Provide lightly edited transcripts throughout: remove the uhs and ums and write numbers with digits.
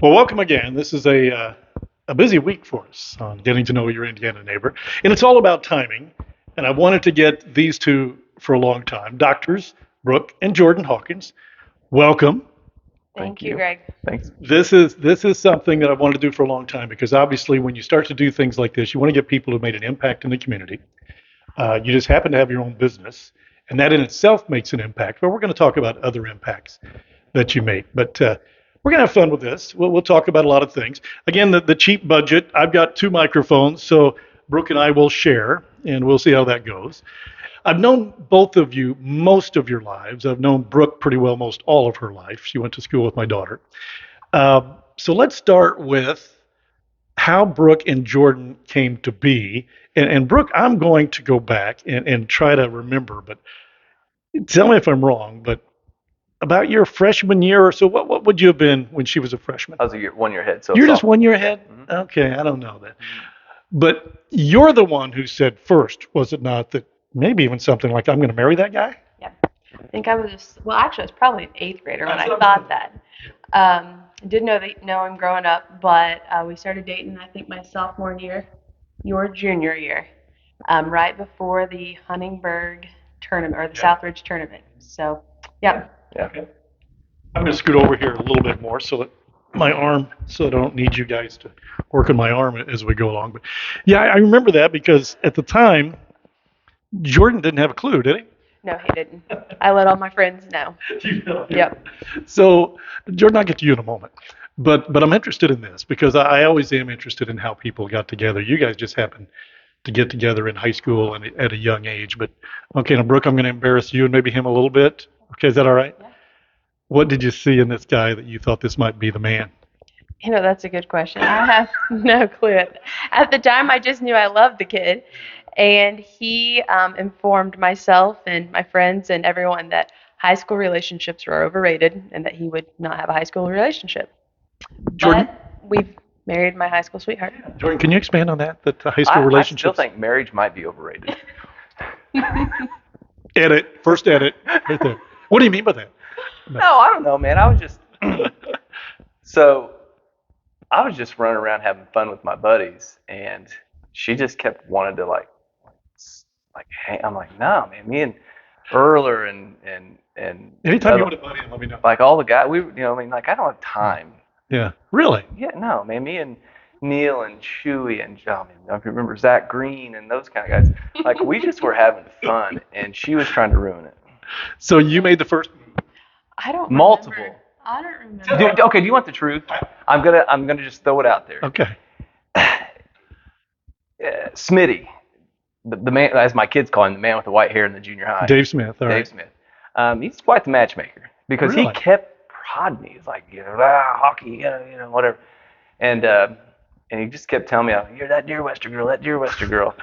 Well, welcome again. This is a busy week for us on getting to know your Indiana neighbor, and it's all about timing. And I wanted to get these two for a long time, doctors Brooke and Jordan Hawkins. Welcome. Thank you, Greg. Thanks. This is something that I wanted to do for a long time because obviously, when you start to do things like this, you want to get people who made an impact in the community. You just happen to have your own business, and that in itself makes an impact. But we're going to talk about other impacts that you make. But we're going to have fun with this. We'll talk about a lot of things. Again, the cheap budget. I've got two microphones, so Brooke and I will share, and we'll see how that goes. I've known both of you most of your lives. I've known Brooke pretty well most all of her life. She went to school with my daughter. So let's start with how Brooke and Jordan came to be. And Brooke, I'm going to go back and try to remember, but tell me if I'm wrong, but about your freshman year or so, what would you have been when she was a freshman? I was 1 year ahead. So You're just 1 year ahead? Mhm. Okay, I don't know that. But you're the one who said first, was it not, that maybe even something like, I'm going to marry that guy? Yeah. I think I was, well, actually, I was probably an eighth grader when I That's thought that. I didn't know him growing up, but we started dating, I think, my sophomore year, your junior year, right before the Huntingburg tournament or the Yeah. Southridge tournament. So, yeah. Yeah. Okay. I'm going to scoot over here a little bit more so that so I don't need you guys to work on my arm as we go along. But yeah, I remember that because at the time, Jordan didn't have a clue, did he? No, he didn't. I let all my friends know. Yep. So, Jordan, I'll get to you in a moment. But I'm interested in this because I always am interested in how people got together. You guys just happened to get together in high school and at a young age. But okay, now Brooke, I'm going to embarrass you and maybe him a little bit. Okay, is that all right? Yeah. What did you see in this guy that you thought this might be the man? That's a good question. I have no clue. At the time, I just knew I loved the kid. And he informed myself and my friends and everyone that high school relationships were overrated and that he would not have a high school relationship. Jordan? But we've married my high school sweetheart. Jordan, can you expand on that? That the high school I relationships. still think marriage might be overrated. Edit. First edit. Right there. What do you mean by that? No, I don't know, man. I was just so I was just running around having fun with my buddies, and she just kept wanting to like hey, I'm like, no, man. Me and Erler and Anytime you want a buddy, let me know. like all the guys, I mean, like I don't have time. Yeah. Really? Yeah, no, man. Me and Neil and Chewy and I mean, I remember Zach Green and those kind of guys. Like we just were having fun, and she was trying to ruin it. So you made the first move. I don't Multiple. remember. I don't remember. Okay, do you want the truth? I'm gonna just throw it out there. Okay. Smitty, the man, as my kids call him, the man with the white hair in the junior high. Dave Smith. All right. Dave Smith. He's quite the matchmaker because Really? he kept prodding me. He's like, hockey, whatever. And he just kept telling me, you're that Deer Wester girl.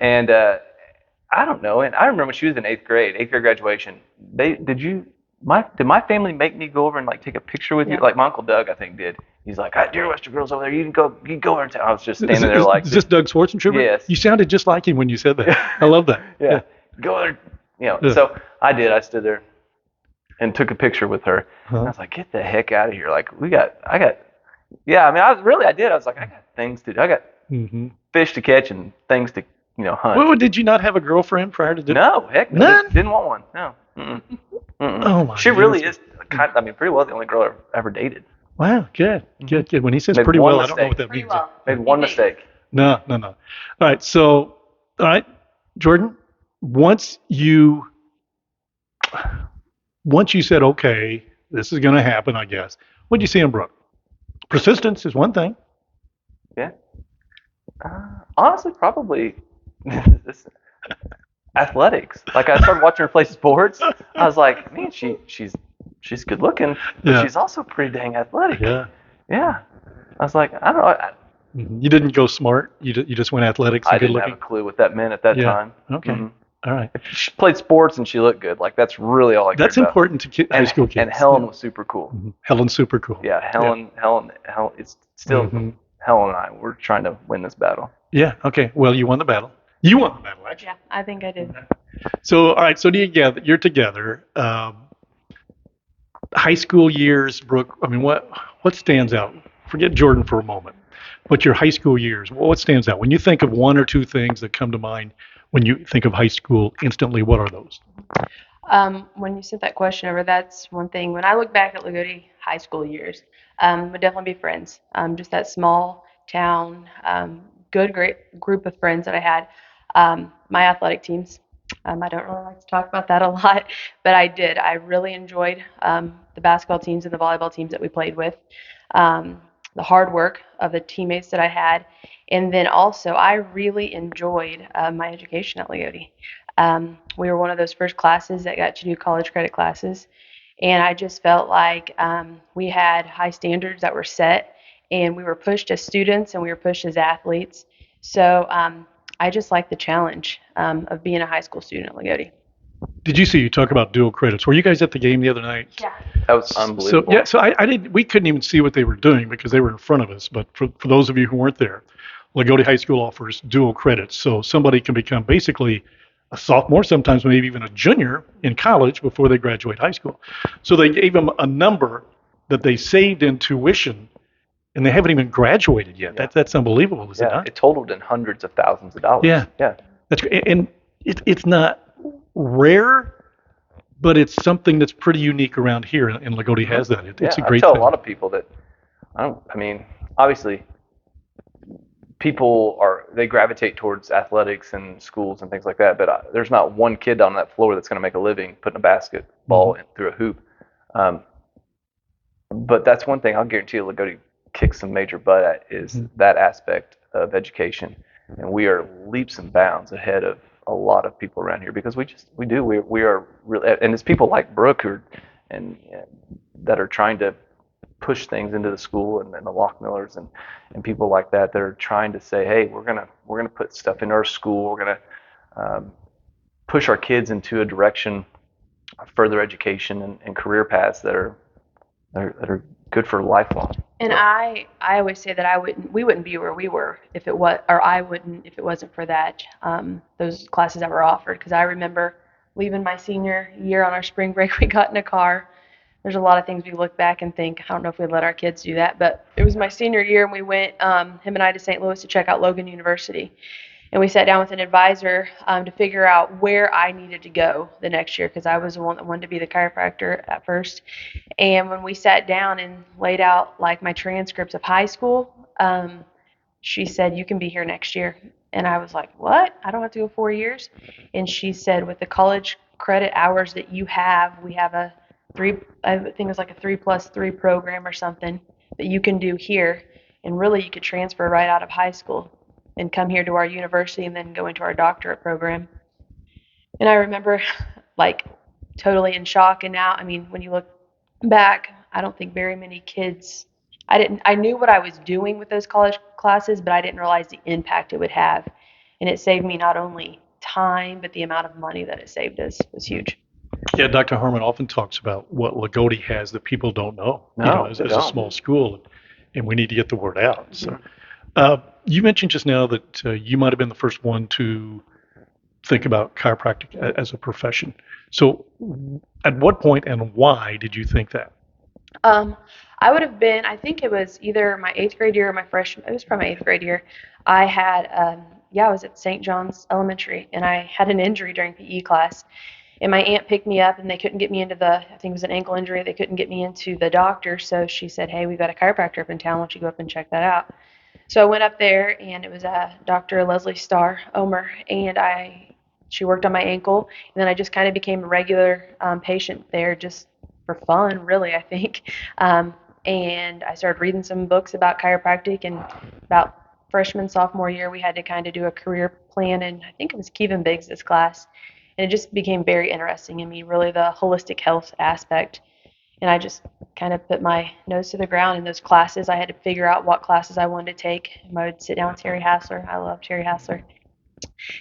And I don't know. And I remember when she was in eighth grade graduation. Did my family make me go over and like take a picture with you? Yeah. Like my Uncle Doug, I think, did. He's like, Deer Wester girl's over there. You can go over and tell. I was just standing there like. Is this Doug Schwarzentrooper? Yes. You sounded just like him when you said that. I love that. Yeah. Go there. Yeah. So I did. I stood there and took a picture with her. Huh? And I was like, get the heck out of here. Like I mean, I did. I was like, I got things to do. I got Mm-hmm. fish to catch and things to, hunt. Well, did you not have a girlgirlfriend prior to this? No, heck no. None? Didn't want one. No. Mm-mm. Mm-mm. Oh my. She really goodness. is pretty well the only girl I've ever dated. Wow. Good. When he says Made pretty one well, I don't know what mistake. that Pretty means. well. Made one Maybe. mistake. No. All right. So, all right, Jordan. Once you said, okay, this is going to happen, I guess. What did you see in Brooke? Persistence is one thing. Yeah. Honestly, probably this athletics. Like I started watching her play sports. I was like, man, she's good looking, but Yeah. she's also pretty dang athletic. Yeah. Yeah. I was like, I don't know. Mhm. You didn't go smart. You just went athletics and I good didn't looking. have a clue what that meant at that Yeah. time. Okay. Mhm. All right. She played sports and she looked good. Like that's really all I cared That's about. important to high school kids. And Helen was super cool. Mhm. Helen's super cool. Yeah, Helen. It's still Mhm. Helen and I. We're trying to win this battle. Yeah. Okay. Well, you won the battle. You won the battle, actually. Yeah, I think I did. So, all right. So you're together. High school years, Brooke. I mean, what stands out forget Jordan for a moment, but your high school years, what stands out? When you think of one or two things that come to mind when you think of high school instantly, what are those? When you sent that question over, that's one thing. When I look back at Lagodi high school years, would definitely be friends. Just that small town, good, great group of friends that I had. My athletic teams. I don't really like to talk about that a lot, but I did. I really enjoyed the basketball teams and the volleyball teams that we played with. The hard work of the teammates that I had, and then also I really enjoyed my education at Lagodi. We were one of those first classes that got to do college credit classes. And I just felt like we had high standards that were set, and we were pushed as students and we were pushed as athletes. So I just like the challenge of being a high school student at Lagodi. Did you see you talk about dual credits? Were you guys at the game the other night? Yeah. That was So unbelievable. yeah, so I didn't. We couldn't even see what they were doing because they were in front of us. But for those of you who weren't there, Lagodi High School offers dual credits, so somebody can become basically a sophomore, sometimes maybe even a junior in college before they graduate high school. So they gave them a number that they saved in tuition, and they haven't even graduated yet. Yeah. That's unbelievable, is it Yeah, not? it totaled in hundreds of thousands of dollars. Yeah. Yeah. That's great. And it's not rare, but it's something that's pretty unique around here, and Lagodi has that. It's a I great tell thing. a lot of people that I mean, obviously they gravitate towards athletics and schools and things like that, but there's not one kid on that floor that's going to make a living putting a basketball in, through a hoop. Um, but that's one thing I'll guarantee you Lagodi kicks some major butt at is that aspect of education, and we are leaps and bounds ahead of a lot of people around here because we are really, and it's people like Brooke that are trying to push things into the school, and the Lock Millers and people like that are trying to say, hey, we're gonna put stuff in our school, we're gonna push our kids into a direction of further education and career paths that are good for lifelong. And I always say that we wouldn't be where we were if it was, or I wouldn't if it wasn't for that, those classes that were offered. Because I remember leaving my senior year on our spring break, we got in a car. There's a lot of things we look back and think, I don't know if we'd let our kids do that, but it was my senior year and we went, him and I, to St. Louis to check out Logan University. And we sat down with an advisor to figure out where I needed to go the next year because I was the one that wanted to be the chiropractor at first. And when we sat down and laid out like my transcripts of high school, she said, you can be here next year. And I was like, what? I don't have to go 4 years? And she said, with the college credit hours that you have, we have a I think it's like a 3+3 program or something that you can do here. And really you could transfer right out of high school and come here to our university and then go into our doctorate program. And I remember like totally in shock. And now, I mean, when you look back, I don't think very many kids, I knew what I was doing with those college classes, but I didn't realize the impact it would have. And it saved me not only time, but the amount of money that it saved us was huge. Yeah, Dr. Harmon often talks about what Lagodi has that people don't know. No, as they a don't. small school, and we need to get the word out. So, you mentioned just now that you might have been the first one to think about chiropractic as a profession. So, at what point and why did you think that? I would have been, I think it was either my 8th grade year or my freshman, it was probably my 8th grade year. I had, I was at St. John's Elementary and I had an injury during PE class. And my aunt picked me up and they couldn't get me into I think it was an ankle injury. They couldn't get me into the doctor. So she said, hey, we've got a chiropractor up in town. Why don't you go up and check that out? So I went up there and it was Dr. Leslie Starr Omer. And she worked on my ankle. And then I just kind of became a regular patient there just for fun, really, I think. And I started reading some books about chiropractic. And about freshman, sophomore year, we had to kind of do a career plan. And I think it was Kevin Biggs' class. And it just became very interesting in me, really the holistic health aspect. And I just kind of put my nose to the ground in those classes. I had to figure out what classes I wanted to take. I would sit down with Terry Hassler. I love Terry Hassler.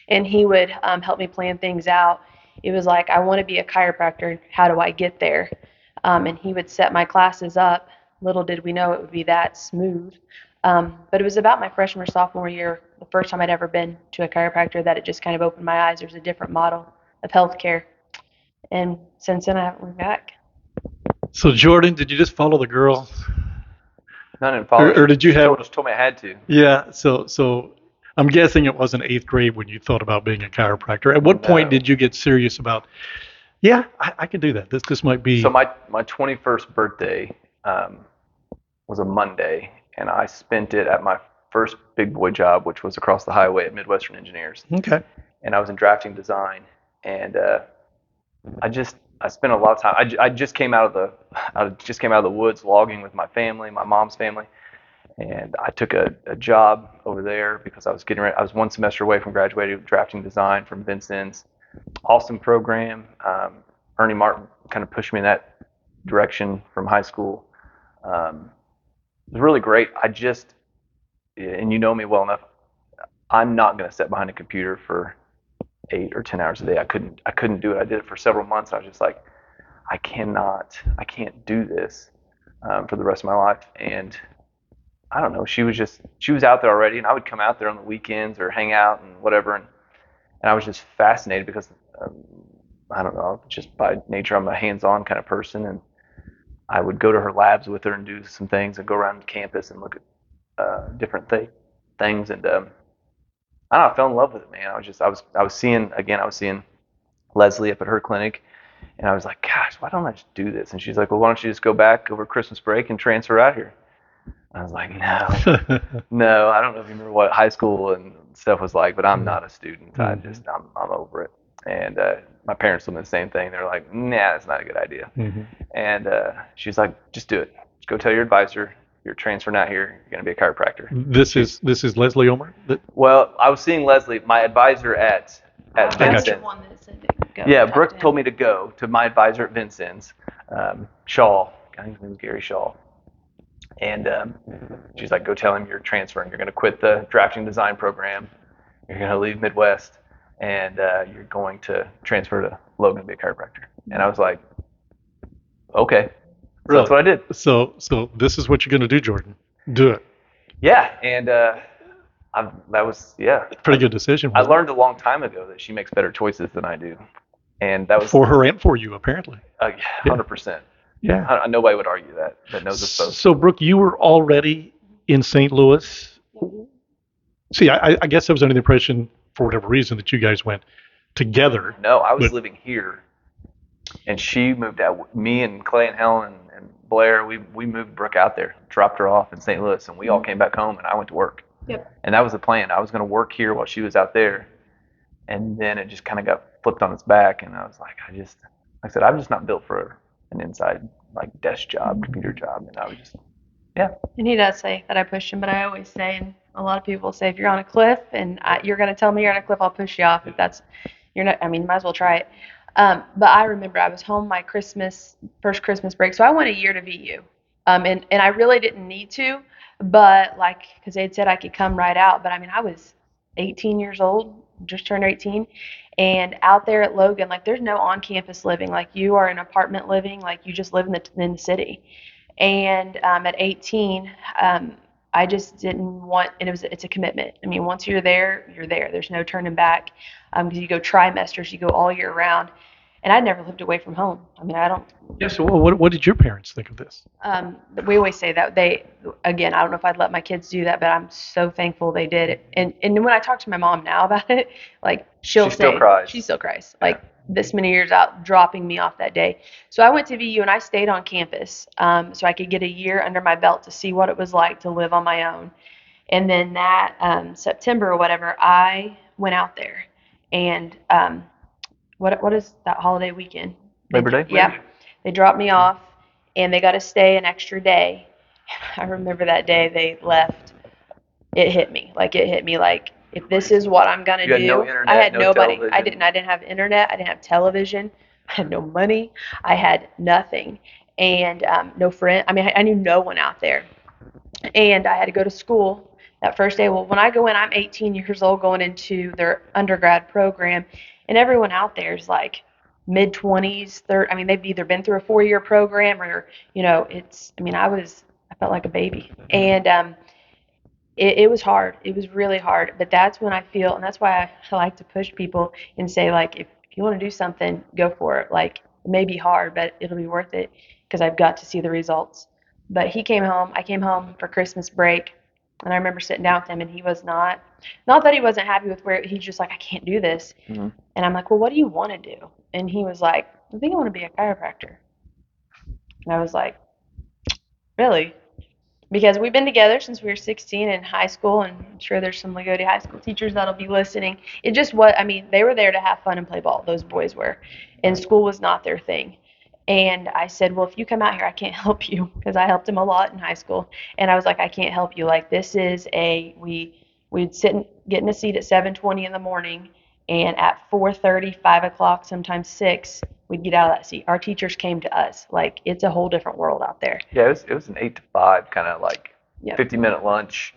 And he would help me plan things out. It was like, I want to be a chiropractor. How do I get there? And he would set my classes up. Little did we know it would be that smooth. But it was about my freshman or sophomore year, the first time I'd ever been to a chiropractor, that it just kind of opened my eyes. There's a different model of healthcare. And since then, I haven't looked back. So, Jordan, did you just follow the girl? None in college. Or did you have? Just told me I had to. Yeah. So I'm guessing it wasn't eighth grade when you thought about being a chiropractor. At what point No. did you get serious about? Yeah, I can do that. This might be. So my 21st birthday was a Monday, and I spent it at my first big boy job, which was across the highway at Midwestern Engineers. Okay. And I was in drafting design, and I spent a lot of time. I just came out of the woods logging with my family, my mom's family, and I took a job over there because I was getting ready. I was one semester away from graduating with drafting design from Vincent's. Awesome program. Ernie Martin kind of pushed me in that direction from high school. It was really great. And you know me well enough, I'm not going to sit behind a computer for 8 or 10 hours a day. I couldn't do it. I did it for several months. I was just like, I can't do this for the rest of my life. And I don't know. She was out there already, and I would come out there on the weekends or hang out and whatever. And I was just fascinated because I don't know, just by nature, I'm a hands-on kind of person, and I would go to her labs with her and do some things and go around campus and look at different things. And I don't know, I fell in love with it, man. I was seeing Leslie up at her clinic, and I was like, gosh, why don't I just do this? And she's like, well, why don't you just go back over Christmas break and transfer out here? I was like, no, I don't know if you remember what high school and stuff was like, but I'm not a student. I'm over it. And my parents told me the same thing. They're like, nah, that's not a good idea. Mm-hmm. And she's like, just do it. Just go tell your advisor you're transferring out here. You're going to be a chiropractor. This is Leslie Omer. Well, I was seeing Leslie, my advisor at Vincent. Yeah, Brooke told me to go to my advisor at Vincent's, Shaw. I think his name was Gary Shaw. And she's like, go tell him you're transferring. You're going to quit the drafting design program. You're going to leave Midwest, and you're going to transfer to Logan to be a chiropractor. And I was like, okay. So that's what I did. So this is what you're going to do, Jordan. Do it. Yeah, and Pretty good decision. I learned a long time ago that she makes better choices than I do, and that was for her and for you, apparently. 100%. Yeah. Nobody would argue that knows us both. So, Brooke, you were already in St. Louis. See, I guess I was under the impression, for whatever reason, that you guys went together. No, I was living here, and she moved out. Me and Clay and Helen and Blair, we moved Brooke out there, dropped her off in St. Louis, and we all came back home, and I went to work. Yep. And that was the plan. I was going to work here while she was out there, and then it just kind of got flipped on its back, and I was like, like I said, I'm just not built for an inside like desk job, computer job, and I was just, yeah. And he does say that I pushed him, but I always say, and a lot of people say, if you're on a cliff and you're going to tell me you're on a cliff, I'll push you off. If that's, you're not, I mean, you might as well try it. But I remember I was home my first Christmas break, so I went a year to VU, and I really didn't need to, but because they had said I could come right out, but I mean, I was 18 years old, just turned 18. And out there at Logan, there's no on-campus living. You are in apartment living. You just live in the city. And at 18, I just didn't want, and it's a commitment. I mean, once you're there, you're there. There's no turning back because you go trimesters, you go all year round. And I never lived away from home. I mean, I don't. Yeah. So what did your parents think of this? We always say that again, I don't know if I'd let my kids do that, but I'm so thankful they did it. And when I talk to my mom now about it, she still cries. This many years out, dropping me off that day. So I went to VU and I stayed on campus, so I could get a year under my belt to see what it was like to live on my own. And then that September or whatever, I went out there, and what is that holiday weekend? Labor Day? Yeah. They dropped me off, and they got to stay an extra day. I remember that day they left. It hit me. If this is what I'm going to do. You had no internet, I had nobody. Television. I didn't have internet. I didn't have television. I had no money. I had nothing. And no friend. I mean, I knew no one out there. And I had to go to school that first day. Well, when I go in, I'm 18 years old going into their undergrad program. And everyone out there is mid-20s. I mean, they've either been through a 4-year program or, I felt like a baby. And it was hard. It was really hard. But that's when I feel, and that's why I like to push people and say, if you want to do something, go for it. It may be hard, but it'll be worth it because I've got to see the results. But he came home. I came home for Christmas break, and I remember sitting down with him, and he was not that he wasn't happy with where he's just like, I can't do this. Mhm. And I'm like, well, what do you want to do? And he was like, I think I want to be a chiropractor. And I was like, really? Because we've been together since we were 16 in high school, and I'm sure there's some Lagodi high school teachers that'll be listening. It just what I mean, they were there to have fun and play ball. Those boys were, and school was not their thing. And I said, well, if you come out here, I can't help you because I helped him a lot in high school. And I was like, I can't help you. Like this is we'd sit and get in a seat at 7:20 in the morning, and at 4:30, 5 o'clock, sometimes 6, we'd get out of that seat. Our teachers came to us. Like it's a whole different world out there. Yeah, it was an 8 to 5 kind of like Yep. 50-minute lunch,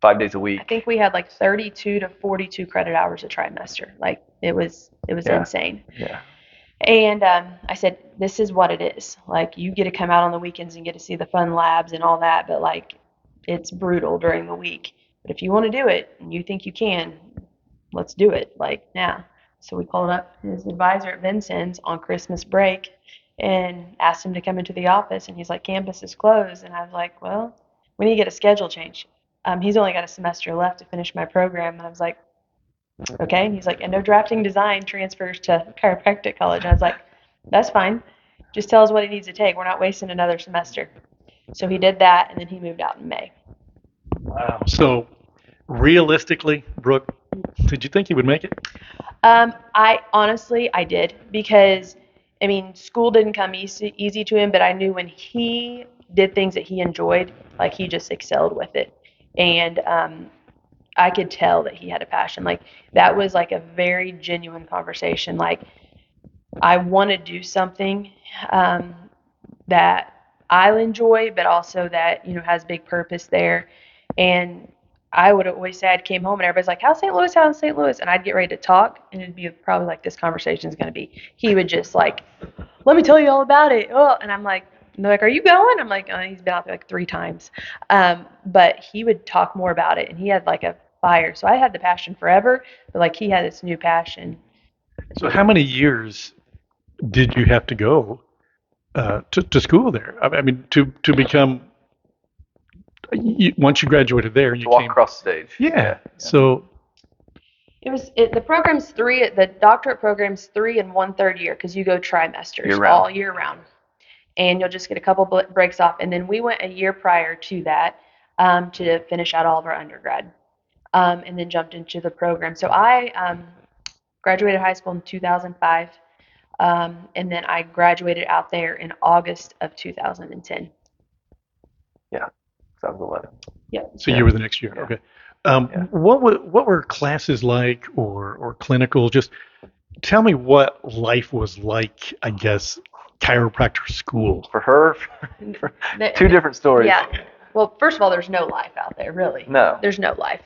5 days a I week. think we had like 32 to 42 credit hours a trimester. Like it was Yeah. insane. Yeah. And I said, this is what it is. Like you get to come out on the weekends and get to see the fun labs and all that, but like it's brutal during the week. But if you want to do it and you think you can, let's do it like now. So we called up his advisor at Vincent's on Christmas break and asked him to come into the office. And he's like, campus is closed. And I was like, well, we need to get a schedule change. He's only got a semester left to finish my program. And I was like, okay. And he's like, and no drafting design transfers to chiropractic college. And I was like, that's fine. Just tell us what he needs to take. We're not wasting another semester. So he did that, and then he moved out in May. Wow. So realistically, Brooke, did you think you would make it? I honestly, I did because, I mean, school didn't come easy to him, but I knew when he did things that he enjoyed, like he just excelled with it. And I could tell that he had a passion. Like that was like a very genuine conversation. Like I want to do something that I'll enjoy, but also that has big purpose there. And I would always say I'd came home and everybody's like, "How's St. Louis? How's St. Louis?" And I'd get ready to talk, and it'd be probably like this conversation is going to be. He would just like, "Let me tell you all about it." Oh, and I'm like, and they're like, "Are you going?" I'm like, "Oh, he's been out there like 3 times." But he would talk more about it, and he had like a fire. So I had the passion forever, but like he had this new passion. So how many years did you have to go to school there? I mean, to become once you graduated there, and you To walk came. across the stage. Yeah. So The program's 3. The doctorate program's 3 and 1/3 year because you go trimesters Year round. all year round, and you'll just get a couple breaks off. And then we went a year prior to that to finish out all of our undergrad, and then jumped into the program. So I graduated high school in 2005, and then I graduated out there in August of 2010. Yeah. So I was 11. Yep. so you were the next year. Yeah. Okay. Yeah. What were classes like or clinical? Just tell me what life was like. I guess chiropractor school. For her, for The- 2 different stories. Yeah. Well, first of all, there's no life out there, really. No. There's no life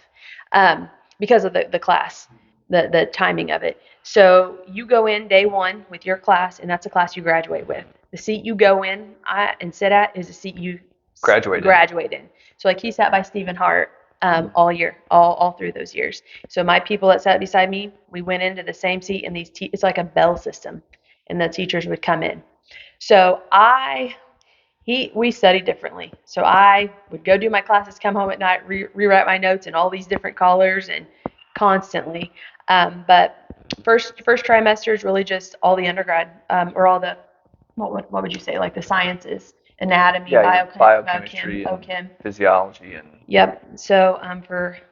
because of the class, the timing of it. So you go in day 1 with your class, and that's a class you graduate with. The seat you go in and sit at is a seat you graduate in. So like he sat by Stephen Hart all year, all through those years. So my people that sat beside me, we went into the same seat, and it's like a bell system, and the teachers would come in. So we studied differently. So I would go do my classes, come home at night, rewrite my notes in all these different colors and constantly. But first trimester is really just all the undergrad or all the what would you say, like the sciences, anatomy, Yeah, biochemistry biochem, and OChem. physiology and Yep. So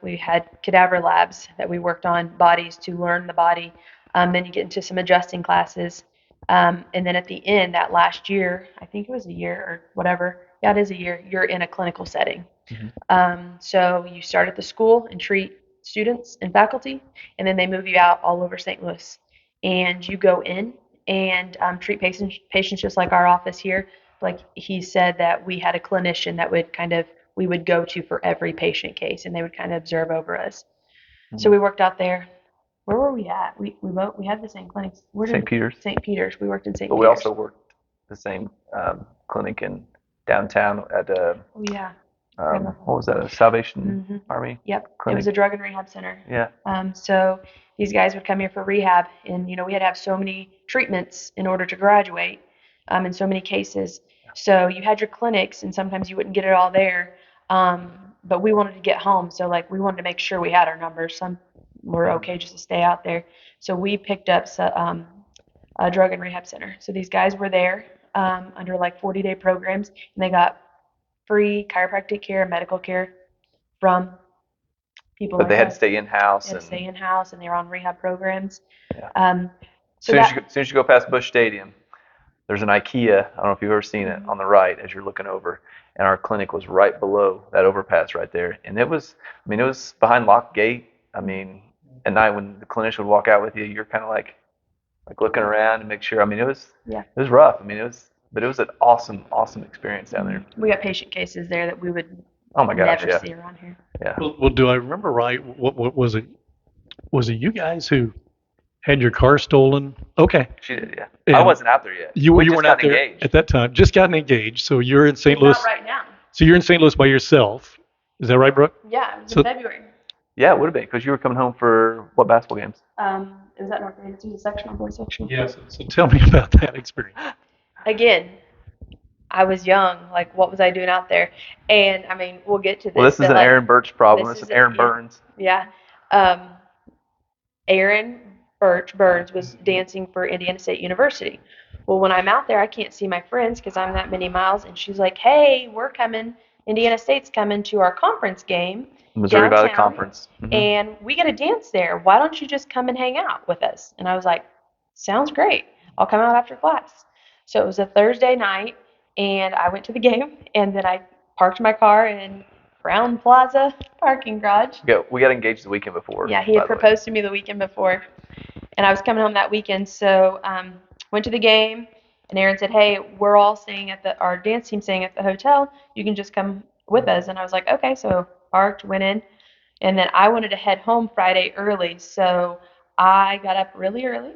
we had cadaver labs that we worked on bodies to learn the body. Then you get into some adjusting classes. And then at the end, that last year, I think it was a year or whatever. Yeah, it is a year. You're in a clinical setting. So you start at the school and treat students and faculty, and then they move you out all over St. Louis. And you go in and treat patients just like our office here. Like he said that we had a clinician that we would go to for every patient case, and they would kind of observe over us. So we worked out there. Where were we at? We had the same clinics. St. Peter's. St. Peter's. We worked in St. But Peter's. we also worked the same clinic in downtown at Oh yeah. what was that? A Salvation Army Yep. clinic. It was a drug and rehab center. Yeah. So these guys would come here for rehab, and we had to have so many treatments in order to graduate, in so many cases. So you had your clinics, and sometimes you wouldn't get it all there. But we wanted to get home, so like we wanted to make sure we had our numbers. Some were okay just to stay out there. So we picked up a drug and rehab center. So these guys were there under like 40-day programs, and they got free chiropractic care, medical care from people But like they had to us. stay in house. They had to stay in house, and they were on rehab programs. Yeah. So As soon as you go past Busch Stadium, there's an IKEA. I don't know if you've ever seen it on the right as you're looking over. And our clinic was right below that overpass right there. And it was behind locked gate. I mean, at night when the clinician would walk out with you, you're kind of like looking around to make sure. I mean, it was rough. I mean, but it was an awesome experience down there. We got patient cases there that we would Oh my gosh, never see around here. Yeah. Well, do I remember right? What was it? Was it you guys who had your car stolen? Okay. She did, yeah. And I wasn't out there yet. You We just weren't out got there engaged. at that time. Just gotten engaged. So you're in St. But Louis. not right now. So you're in St. Louis by yourself. Is that right, Brooke? Yeah, it was So- in February. Yeah, it would have been because you were coming home for what basketball games? It was at North Davidson, the sectional, boys sectional. Yes. So tell me about that experience. Again, I was young. Like, what was I doing out there? And I mean, we'll get to this. Well, this but, isn't like, Aaron Birch's problem. this This is isn't- Aaron yeah. Burns. Yeah. Aaron Burns was dancing for Indiana State University. Well, when I'm out there, I can't see my friends because I'm that many miles. And she's like, "Hey, we're coming. Indiana State's coming to our conference game, Missouri Valley downtown, Conference. Mhm. and we get a dance there. Why don't you just come and hang out with us?" And I was like, "Sounds great. I'll come out after class." So it was a Thursday night, and I went to the game, and then I parked my car in Brown Plaza parking garage. We got engaged the weekend before. Yeah, he by had the way. proposed to me the weekend before, and I was coming home that weekend. So went to the game, and Aaron said, "Hey, we're all staying at our dance team staying at the hotel. You can just come with us." And I was like, "Okay." So parked, went in, and then I wanted to head home Friday early, so I got up really early,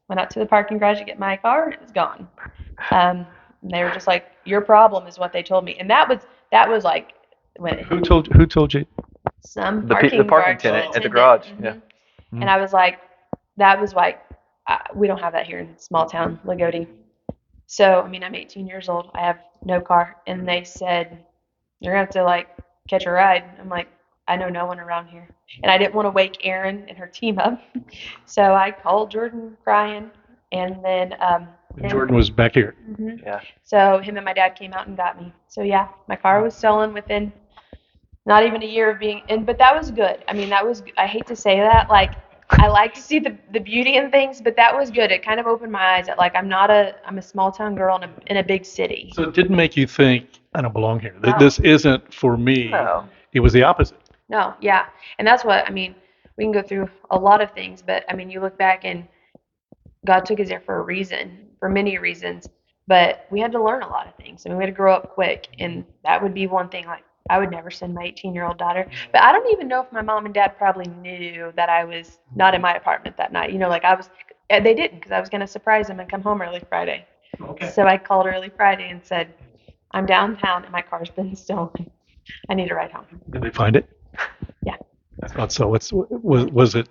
went out to the parking garage to get my car, and it was gone. And they were just like, "Your problem," is what they told me, and that was like when it Who told you? some The parking parking garage tenant at the attendant. garage. Mhm. Yeah. And I was like, that was like, we don't have that here in small town Lagodi. So, I mean, I'm 18 years old. I have no car. And they said, "You're going to have to like catch a ride." I'm like, "I know no one around here." And I didn't want to wake Erin and her team up. So I called Jordan crying. And then Jordan was back here. Yeah. So him and my dad came out and got me. So yeah, my car was stolen within not even a year of being in, but that was good. I mean, I hate to say that, like, I like to see the beauty in things, but that was good. It kind of opened my eyes that like I'm a small town girl in a big city. So it didn't make you think, I don't belong here. No. This isn't for me. No. It was the opposite. No, yeah. And that's what, I mean, we can go through a lot of things, but I mean, you look back and God took us there for a reason, for many reasons, but we had to learn a lot of things. I mean, we had to grow up quick, and that would be one thing. Like, I would never send my 18-year-old daughter, but I don't even know if my mom and dad probably knew that I was not in my apartment that night. You know, like they didn't, because I was going to surprise them and come home early Friday. Okay. So I called early Friday and said, "I'm downtown and my car's been stolen. I need a ride home." Did they find it? Yeah. I thought so. Was it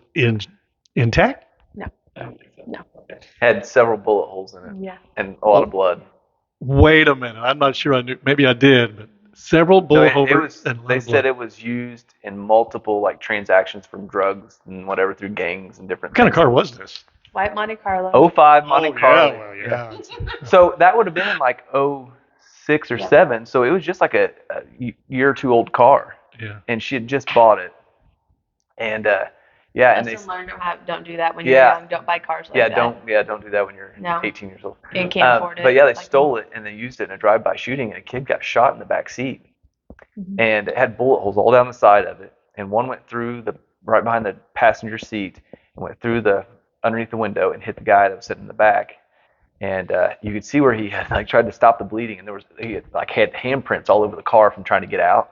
intact? No. I don't think so. No. Okay. Had several bullet holes in it Yeah. and a lot of blood. Wait a minute. I'm not sure I knew. Maybe I did, but several bullet holes and a lot They of said blood. it was used in multiple like transactions from drugs and whatever through gangs and different What kind of things. car was this? White Monte Carlo. 05 Monte Carlo. Oh, yeah. So that would have been in like 06 or Yeah. 07. So it was just like a year or two old car. Yeah. And she had just bought it. And yeah, and Lesson they learned, don't do that when you're Yeah. young. Don't buy cars like yeah, that. don't do that when you're No. 18 years old. And can't afford it. But yeah, they Like, stole it and they used it in a drive-by shooting, and a kid got shot in the back seat. Mhm. And it had bullet holes all down the side of it, and one went through right behind the passenger seat and went through underneath the window and hit the guy that was sitting in the back. And you could see where he had like tried to stop the bleeding, and he had handprints all over the car from trying to get out.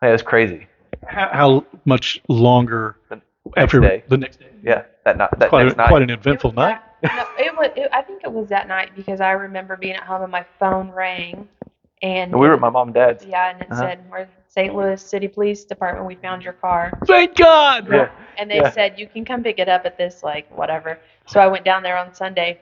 Yeah, it was crazy. How much longer The after next day. the next day? Yeah, that night. Quite an It eventful was night. No, I think it was that night because I remember being at home and my phone rang, and And we were at my mom and dad's. yeah, and it said, "We're St. Louis City Police Department. We found your car." Thank God. Yeah. And they Yeah. said, "You can come pick it up at this, like, whatever." So I went down there on Sunday,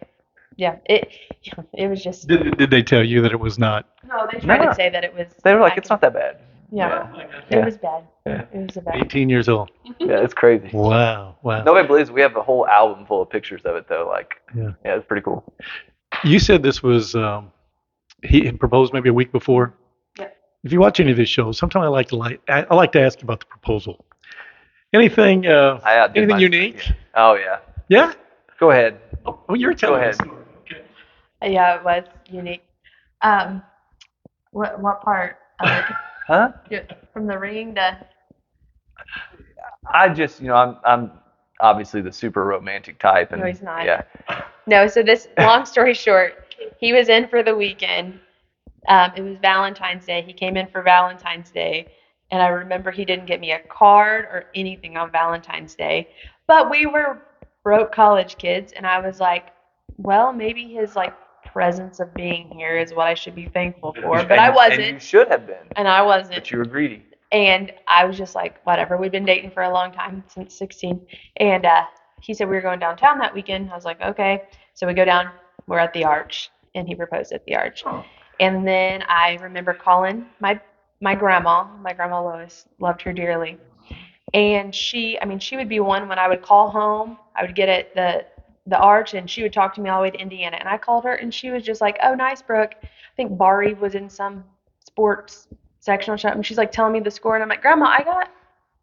yeah, it was just. Did they tell you that it was not? No, they tried No. to say that it was. They were like, I it's could- not that bad. Yeah, Yeah. it was bad. Yeah. It was a bad. 18 years old. Yeah, it's crazy. Wow. Nobody believes we have a whole album full of pictures of it though. Like, Yeah. it's pretty cool. You said this was he had proposed maybe a week before. Yeah. If you watch any of these shows, sometimes I like to ask about the proposal. Anything anything unique? Oh yeah. Yeah. Go ahead. Oh, you're telling ahead. us. Okay. Yeah, it was unique. What part of it? Huh? From the ring to. I just, I'm obviously the super romantic type, and No, he's not. Yeah. No, so this long story short, he was in for the weekend. It was Valentine's Day. He came in for Valentine's Day, and I remember he didn't get me a card or anything on Valentine's Day. But we were broke college kids, and I was like, well, maybe his like presence of being here is what I should be thankful for. But I wasn't. And you should have been. And I wasn't. But you were greedy. And I was just like, whatever. We'd been dating for a long time, since 16. And he said we were going downtown that weekend. I was like, okay. So we go down. We're at the Arch, and he proposed at the Arch. Oh. And then I remember calling my grandma. My grandma Lois, loved her dearly. And she would be one when I would call home. I would get at the Arch, and she would talk to me all the way to Indiana. And I called her, and she was just like, oh, nice, Brooke. I think Bari was in some sports sectional shop, and she's like telling me the score, and I'm like, Grandma, I got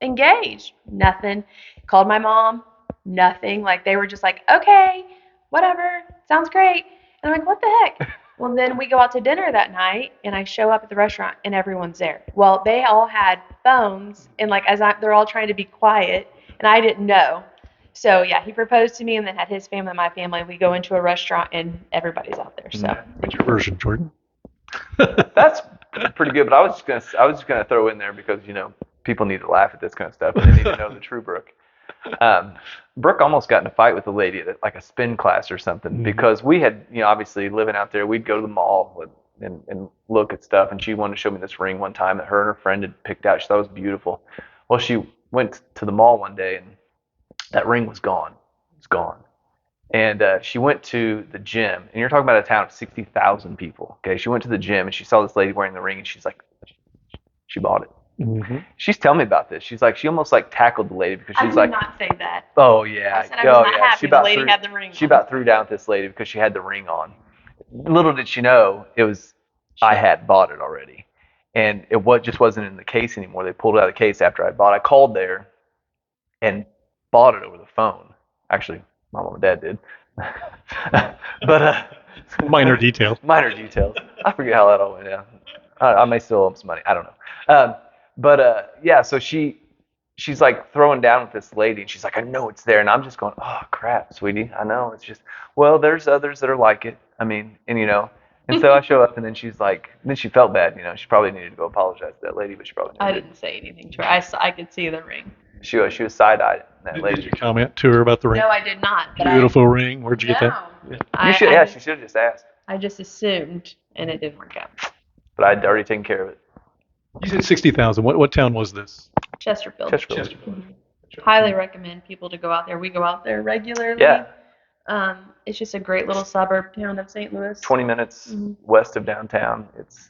engaged. Nothing. Called my mom. Nothing. Like, they were just like, okay, whatever, sounds great. And I'm like, what the heck? Well, then we go out to dinner that night, and I show up at the restaurant, and everyone's there. Well, they all had phones, and like they're all trying to be quiet, and I didn't know. So yeah, he proposed to me, and then had his family and my family. We go into a restaurant, and everybody's out there. So What's your version, Jordan? That's pretty good, but I was just gonna throw in there because people need to laugh at this kind of stuff, and they need to know the true Brooke. Brooke almost got in a fight with a lady at like a spin class or something because we had obviously living out there, we'd go to the mall and look at stuff, and she wanted to show me this ring one time that her and her friend had picked out. She thought it was beautiful. Well, she went to the mall one day, and that ring was gone. It was gone. And she went to the gym, and you're talking about a town of 60,000 people. Okay, she went to the gym, and she saw this lady wearing the ring, and she's like, she bought it. Mm-hmm. She's telling me about this. She's like, she almost like tackled the lady because she's I like, did not say that. oh yeah, I said I was not happy the lady threw, had the ring she on. about threw down with this lady because she had the ring on. Little did she know it was I had bought it already, and just wasn't in the case anymore. They pulled it out of the case after I bought. I called there and bought it over the phone. Actually, my mom and dad did. But Minor details. Minor details. I forget how that all went down. I may still owe him some money. I don't know. Yeah, so she's like throwing down with this lady, and she's like, I know it's there. And I'm just going, oh, crap, sweetie. I know. It's just, well, there's others that are like it. I mean, and so I show up, and then she's like, then she felt bad. She probably needed to go apologize to that lady, but she probably I didn't. didn't say anything to her. I could see the ring. She was side-eyed, that lady. Did you comment to her about the ring? No, I did not. But Beautiful ring. Where'd you get that? You should, yeah, she should have just asked. I just assumed, and it didn't work out. But I'd already taken care of it. You said 60,000. What town was this? Chesterfield. Chesterfield. Highly recommend people to go out there. We go out there regularly. Yeah. It's just a great little suburb town of St. Louis. 20 minutes west of downtown. It's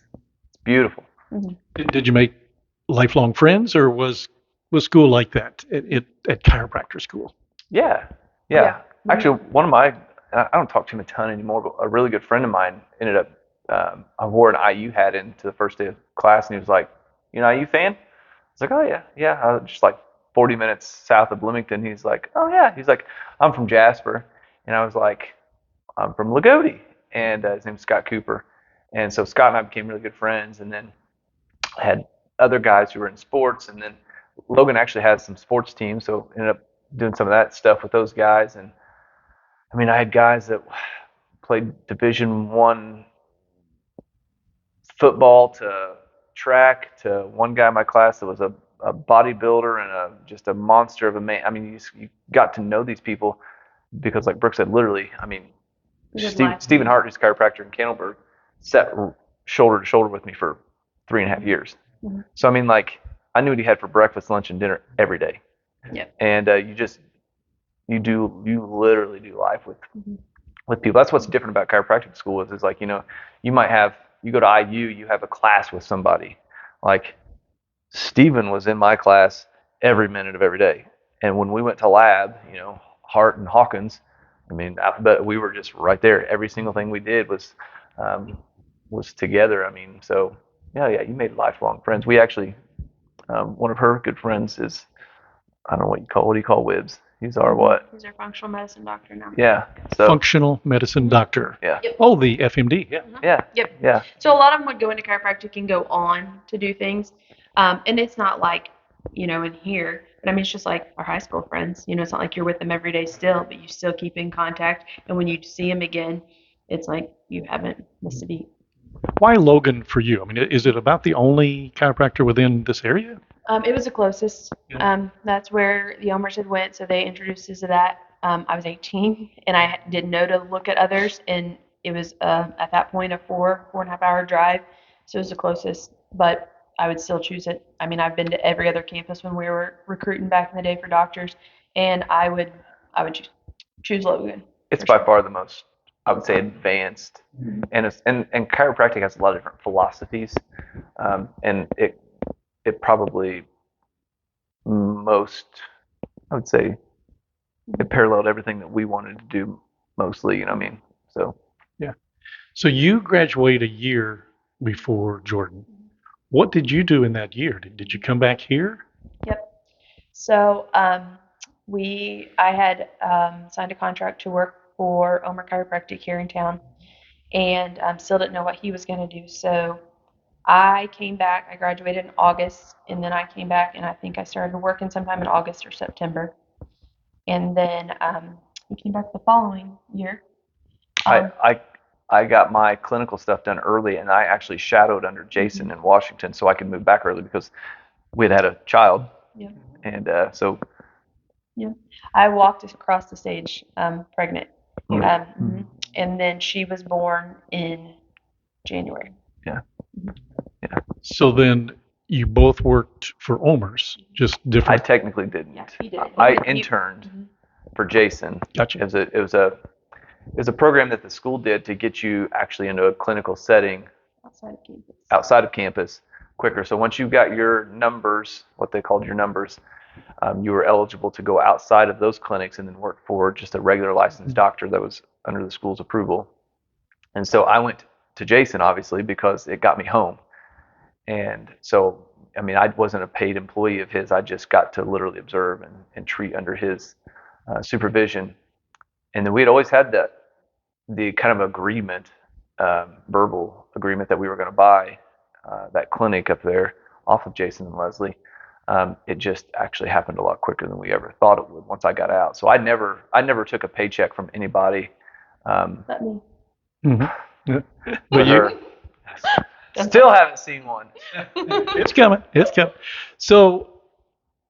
beautiful. Did you make lifelong friends, or was school like that at chiropractor school? Yeah. Actually, one of my, I don't talk to him a ton anymore, but a really good friend of mine ended up, I wore an IU hat into the first day of class, and he was like, IU fan? I was like, oh yeah. I was just like 40 minutes south of Bloomington. He's like, oh yeah. He's like, I'm from Jasper. And I was like, I'm from Lagodi. And his name's Scott Cooper. And so Scott and I became really good friends. And then I had other guys who were in sports. And then Logan actually has some sports teams, so ended up doing some of that stuff with those guys. And I mean, I had guys that played Division I football to track to one guy in my class that was a bodybuilder and just a monster of a man. I mean, you got to know these people because, like Brooke said, literally, I mean, Stephen Hart, who's a chiropractor in Candleburg, sat shoulder to shoulder with me for 3.5 years. Mm-hmm. So, I mean, like, I knew what he had for breakfast, lunch, and dinner every day. Yep. And you literally do life with with people. That's what's different about chiropractic school is like, you know, you go to IU, you have a class with somebody. Like Steven was in my class every minute of every day. And when we went to lab, you know, Hart and Hawkins, I mean, alphabet, we were just right there. Every single thing we did was together. I mean, so yeah, you made lifelong friends. We actually, one of her good friends is, I don't know what do you call Wibbs? He's our what? He's our functional medicine doctor now. Yeah. So Functional medicine doctor. yeah. Yep. Oh, the FMD. Yeah. Yeah. Yep. Yeah. So a lot of them would go into chiropractic and go on to do things. And it's not like, you know, in here, but I mean, it's just like our high school friends. You know, it's not like you're with them every day still, but you still keep in contact. And when you see them again, it's like you haven't missed a beat. Why Logan for you? I mean, is it about the only chiropractor within this area? It was the closest. Yeah. That's where the Omers had went, so they introduced us to that. I was 18, and I didn't know to look at others, and it was at that point a 4.5 hour drive, so it was the closest. But I would still choose it. I mean, I've been to every other campus when we were recruiting back in the day for doctors, and I would choose Logan. It's for by sure. far the most, I would say, advanced, and chiropractic has a lot of different philosophies, and it probably most, I would say, it paralleled everything that we wanted to do mostly. You know what I mean? So So you graduated a year before Jordan. What did you do in that year? Did you come back here? Yep. So I had signed a contract to work for Omer Chiropractic here in town, and still didn't know what he was going to do. So I came back. I graduated in August, and then I came back, and I think I started working sometime in August or September. And then we came back the following year. I got my clinical stuff done early, and I actually shadowed under Jason in Washington so I could move back early because we had a child, Yeah. and so I walked across the stage pregnant. Mhm. And then she was born in January. So then you both worked for Omers, just I different. technically didn't. Yeah, he did. I He- interned Mhm. for Jason. Gotcha. It was a program that the school did to get you actually into a clinical setting Outside of campus. outside of campus quicker. So once you got your numbers, what they called your numbers, you were eligible to go outside of those clinics and then work for just a regular licensed doctor that was under the school's approval. And so I went to Jason, obviously, because it got me home. And so, I mean, I wasn't a paid employee of his. I just got to literally observe and treat under his supervision. And then we had always had the kind of agreement, verbal agreement that we were going to buy that clinic up there off of Jason and Leslie. It just actually happened a lot quicker than we ever thought it would once I got out. So I never took a paycheck from anybody. Let me. Mhm. Yeah. But But you, her, still haven't seen one. it's coming. It's coming. So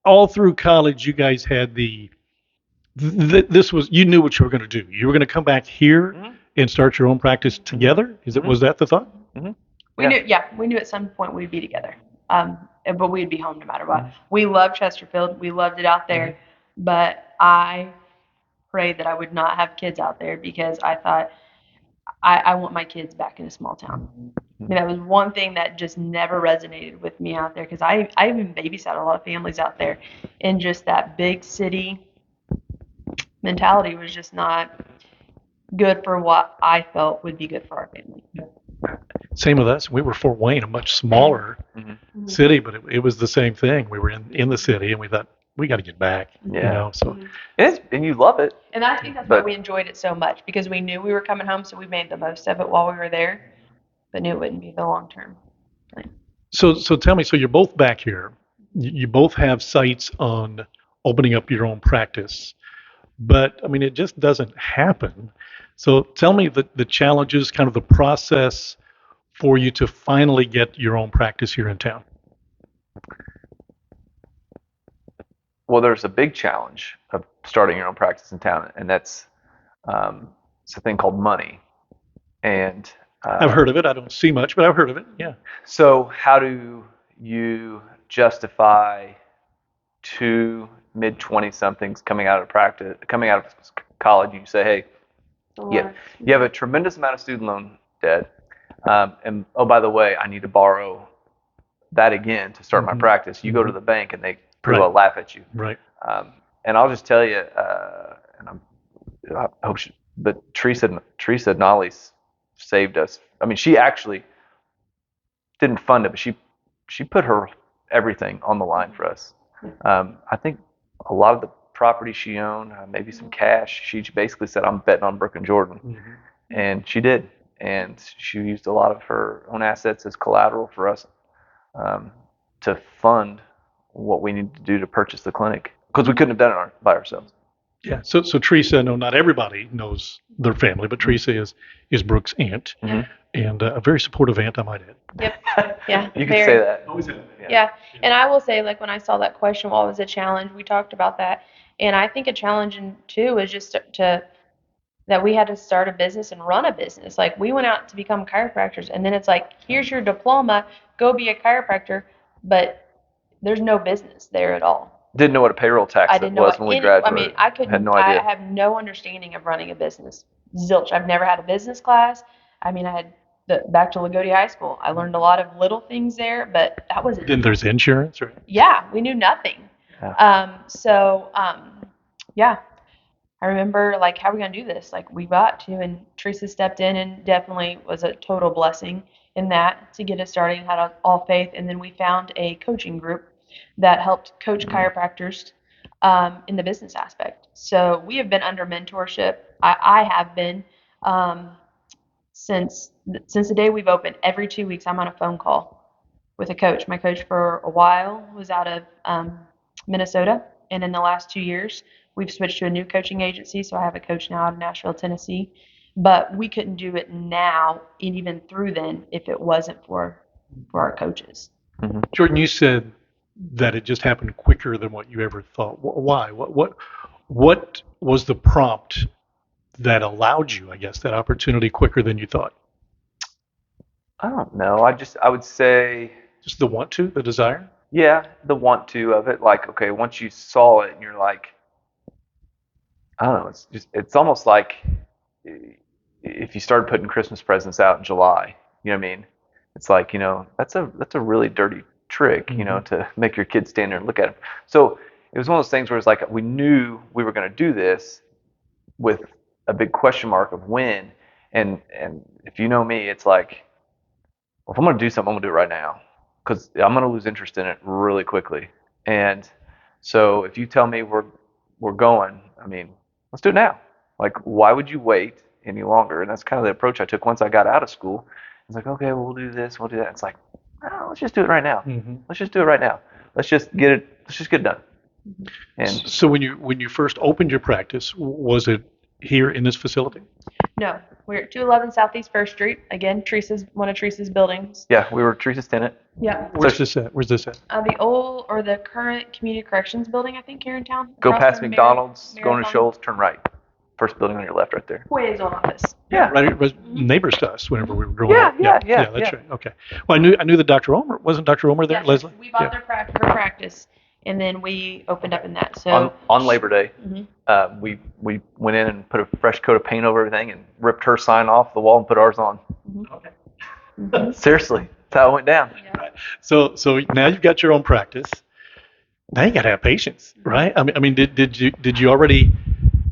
all through college, you guys had this was, you knew what you were going to do. You were going to come back here Mhm. and start your own practice together. Was that the thought? We knew at some point we'd be together. But we'd be home no matter what. We loved Chesterfield. We loved it out there. But I prayed that I would not have kids out there because I thought I want my kids back in a small town. I mean, that was one thing that just never resonated with me out there because I even babysat a lot of families out there, and just that big city mentality was just not good for what I felt would be good for our family. Same with us. We were Fort Wayne, a much smaller Mhm. city, but it was the same thing. We were in the city, and we thought we got to get back. Yeah. So And you love it. And I think that's why we enjoyed it so much because we knew we were coming home, so we made the most of it while we were there, but knew it wouldn't be the long term. So tell me. So you're both back here. You both have sights on opening up your own practice, but I mean, it just doesn't happen. So tell me the challenges, kind of the process for you to finally get your own practice here in town. Well, there's a big challenge of starting your own practice in town, and that's it's a thing called money. And I've heard of it. I don't see much, but I've heard of it. Yeah. so, how do you justify two mid-20 somethings coming out of college? And you say, "Hey, Yeah, you have a tremendous amount of student loan debt. And oh, by the way, I need to borrow that again to start my practice. You go to the bank and they pretty well laugh at you. Right. And I'll just tell you, I hope but Teresa Nolly's saved us. I mean, she actually didn't fund it, but she put her everything on the line for us. I think a lot of the property she owned, maybe some cash, she basically said, I'm betting on Brooke and Jordan. And she did. And she used a lot of her own assets as collateral for us to fund what we needed to do to purchase the clinic, because we couldn't have done it by ourselves. Yeah. So Teresa, no, not everybody knows their family, but Teresa is Brooke's aunt, and a very supportive aunt, I might add. Yep. Yeah. You can say that. Always have. Yeah. And I will say, like, when I saw that question, what was a challenge? We talked about that. And I think a challenge too is just to that we had to start a business and run a business. Like, we went out to become chiropractors, and then it's like, here's your diploma, go be a chiropractor, but there's no business there at all. Didn't know what a payroll tax I didn't was know when we I graduated. mean, I couldn't. Had no idea. I have no understanding of running a business. Zilch. I've never had a business class. I mean, I had back to Lagodi High School. I learned a lot of little things there, but that was it. Then there's insurance, right? Yeah, we knew nothing. Yeah. Yeah. I remember, like, how are we going to do this? Like, we got to, and Teresa stepped in and definitely was a total blessing in that to get us started and had all faith. And then we found a coaching group that helped coach chiropractors in the business aspect. So we have been under mentorship. I have been since the day we've opened. Every 2 weeks, I'm on a phone call with a coach. My coach for a while was out of Minnesota, and in the last 2 years, we've switched to a new coaching agency, so I have a coach now out of Nashville, Tennessee. But we couldn't do it now, and even through then, if it wasn't for our coaches. Jordan, you said that it just happened quicker than what you ever thought. Why? What was the prompt that allowed you, I guess, that opportunity quicker than you thought? I don't know. I would say Just the want to, the desire? Yeah, the want to of it. Like, okay, once you saw it and you're like, I don't know, it's almost like if you started putting Christmas presents out in July, you know what I mean? It's like, that's a really dirty trick, to make your kids stand there and look at them. So it was one of those things where it's like we knew we were going to do this with a big question mark of when. And if you know me, it's like, well, if I'm going to do something, I'm going to do it right now, because I'm going to lose interest in it really quickly. And so if you tell me we're going, I mean, let's do it now. Like, why would you wait any longer? And that's kind of the approach I took once I got out of school. It's like, okay, well, we'll do this, we'll do that. It's like, no, let's just do it right now. Let's just do it right now. Let's just get it done. And So when you first opened your practice, was it here in this facility? No, we're at 211 Southeast First Street. Again, one of Teresa's buildings. yeah, we were Teresa's tenant. Yeah. Where's this at? The current Community Corrections building, I think, here in town. Go across past from McDonald's, going to Marathon. Shoals, turn right. First building on your left right there. Poyet's old office. Yeah. Right, it was neighbors to us whenever we were growing Yeah, up. yeah, That's yeah. right. Okay. Well, I knew that Dr. Omer, wasn't Dr. Omer there, Yeah, Leslie? we bought Yeah. her practice, and then we opened up in that. So On Labor Day, we went in and put a fresh coat of paint over everything and ripped her sign off the wall and put ours on. Seriously, that's how it went down. Yeah. So now you've got your own practice. Now you got to have patience, right? I mean, did you already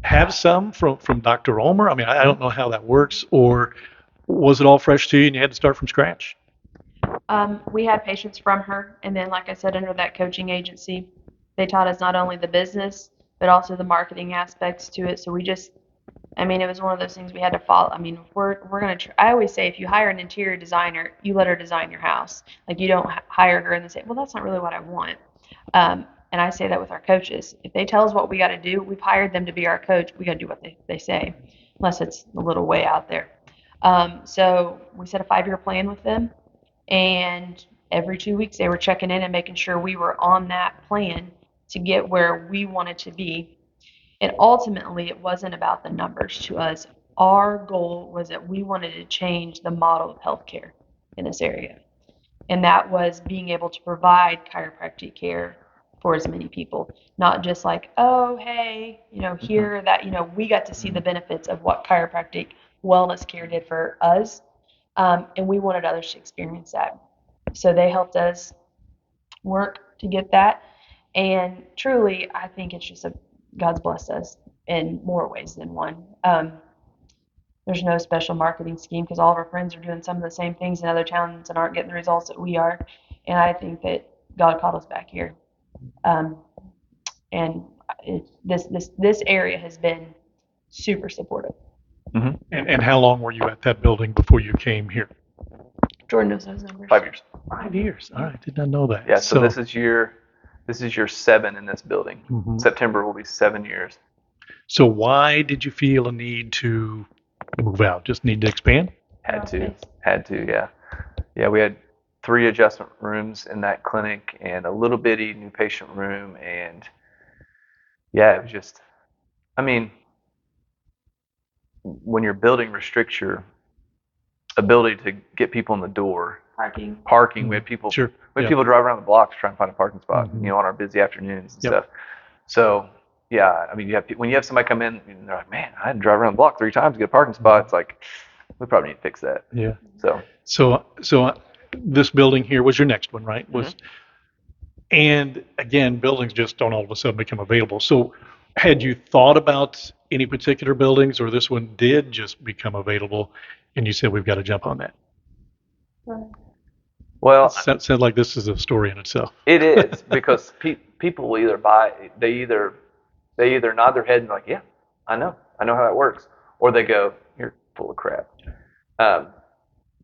have some from Dr. Omer? I mean, I don't know how that works, or was it all fresh to you and you had to start from scratch? We had patients from her, and then, like I said, under that coaching agency, they taught us not only the business but also the marketing aspects to it. So it was one of those things we had to follow. I mean, we're gonna. I always say, if you hire an interior designer, you let her design your house. Like, you don't hire her and then say, well, that's not really what I want. And I say that with our coaches. If they tell us what we got to do, we've hired them to be our coach. We got to do what they say, unless it's a little way out there. So we set a 5-year plan with them, and every 2 weeks they were checking in and making sure we were on that plan to get where we wanted to be. And ultimately, it wasn't about the numbers to us. Our goal was that we wanted to change the model of healthcare in this area. And that was being able to provide chiropractic care for as many people, not just like, oh, hey, here that, we got to see the benefits of what chiropractic wellness care did for us. And we wanted others to experience that. So they helped us work to get that. And truly, I think it's just God's blessed us in more ways than one. There's no special marketing scheme because all of our friends are doing some of the same things in other towns and aren't getting the results that we are. And I think that God called us back here. And this area has been super supportive. Mm-hmm. And how long were you at that building before you came here? Jordan knows those numbers. 5 years. 5 years. All right, did not know that. Yeah. So this is year 7 in this building. Mm-hmm. September will be 7 years. So why did you feel a need to move out? Just need to expand? Had to. Yeah. Yeah. We had 3 adjustment rooms in that clinic and a little bitty new patient room, and yeah, it was just. I mean, when your building restricts your ability to get people in the door. Parking. We had people. Sure. We had people drive around the block to try and find a parking spot. Mm-hmm. On our busy afternoons and stuff. So yeah, I mean, when you have somebody come in and they're like, "Man, I had to drive around the block 3 times to get a parking spot." It's like we probably need to fix that. Yeah. So this building here was your next one, right? Mm-hmm. And again, buildings just don't all of a sudden become available. So had you thought about any particular buildings, or this one did just become available and you said we've got to jump on that? Well, It sounds like this is a story in itself. It is because people will either they either nod their head and like, yeah, I know how that works, or they go, you're full of crap.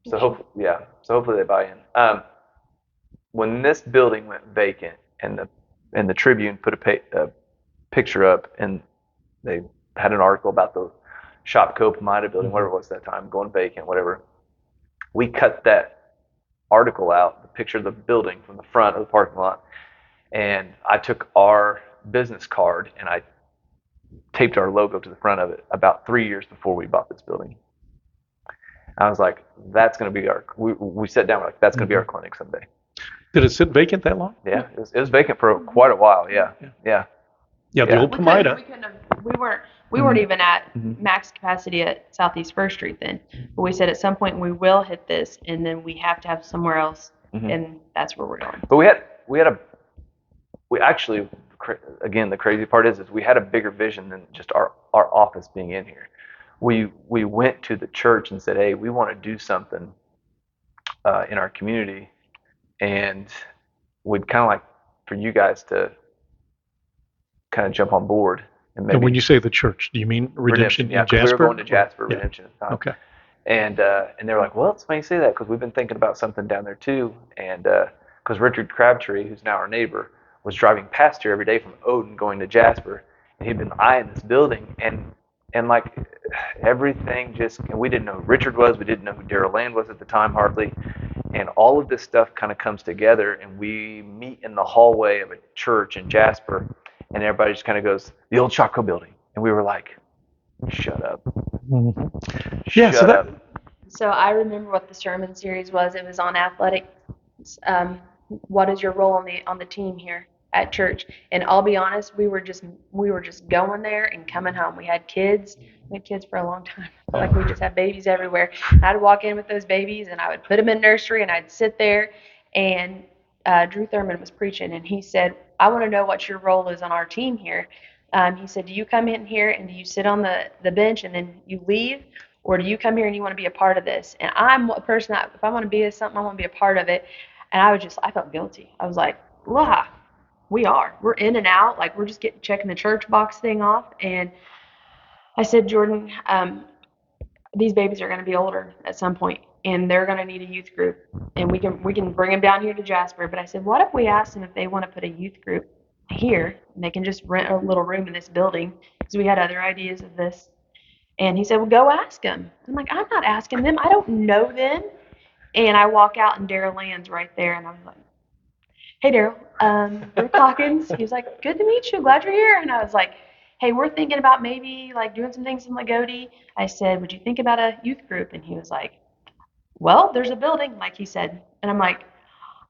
So hopefully they buy in. When this building went vacant and the Tribune put a picture up and they had an article about the Shopco Pomida building, whatever it was at that time, going vacant, whatever. We cut that article out, the picture of the building from the front of the parking lot, and I took our business card and I taped our logo to the front of it about 3 years before we bought this building. I was like, that's going to be we sat down, we're like, that's going to be our clinic someday. Did it sit vacant that long? Yeah, it was vacant for quite a while. Yeah. The old Pomida. We weren't even at max capacity at Southeast First Street then. But we said at some point we will hit this, and then we have to have somewhere else, and that's where we're going. But we actually, again, the crazy part is we had a bigger vision than just our office being in here. We went to the church and said, hey, we want to do something in our community, and we'd kind of like for you guys to kind of jump on board. And when you say the church, do you mean Redemption in Jasper? We were going to Jasper, Redemption at the time. Okay. And they were like, well, it's funny you say that because we've been thinking about something down there too. And because Richard Crabtree, who's now our neighbor, was driving past here every day from Odin going to Jasper, and he'd been eyeing this building, and like everything and we didn't know who Richard was, we didn't know who Daryl Land was at the time hardly, and all of this stuff kind of comes together, and we meet in the hallway of a church in Jasper, and everybody just kind of goes, the old Shopco building, and we were like, shut up. Mm-hmm. Yeah, shut up. So I remember what the sermon series was. It was on athletics. What is your role on the team here at church? And I'll be honest, we were just going there and coming home. We had kids. We had kids for a long time. Like we just had babies everywhere. I'd walk in with those babies and I would put them in nursery and I'd sit there. And Drew Thurman was preaching and he said, I want to know what your role is on our team here. He said, do you come in here and do you sit on the bench and then you leave? Or do you come here and you want to be a part of this? And I'm a person that if I want to be something, I want to be a part of it. And I felt guilty. I was like, wow, we're in and out. Like we're just checking the church box thing off. And I said, Jordan, these babies are going to be older at some point and they're going to need a youth group. And we can bring them down here to Jasper. But I said, what if we asked them if they want to put a youth group here and they can just rent a little room in this building? Because we had other ideas of this. And he said, well, go ask them. I'm like, I'm not asking them. I don't know them. And I walk out and Daryl Land's right there. And I was like, hey, Daryl, Brooke Hawkins. He was like, good to meet you. Glad you're here. And I was like, hey, we're thinking about maybe like doing some things in Lagodi. I said, would you think about a youth group? And he was like, well, there's a building, like he said. And I'm like,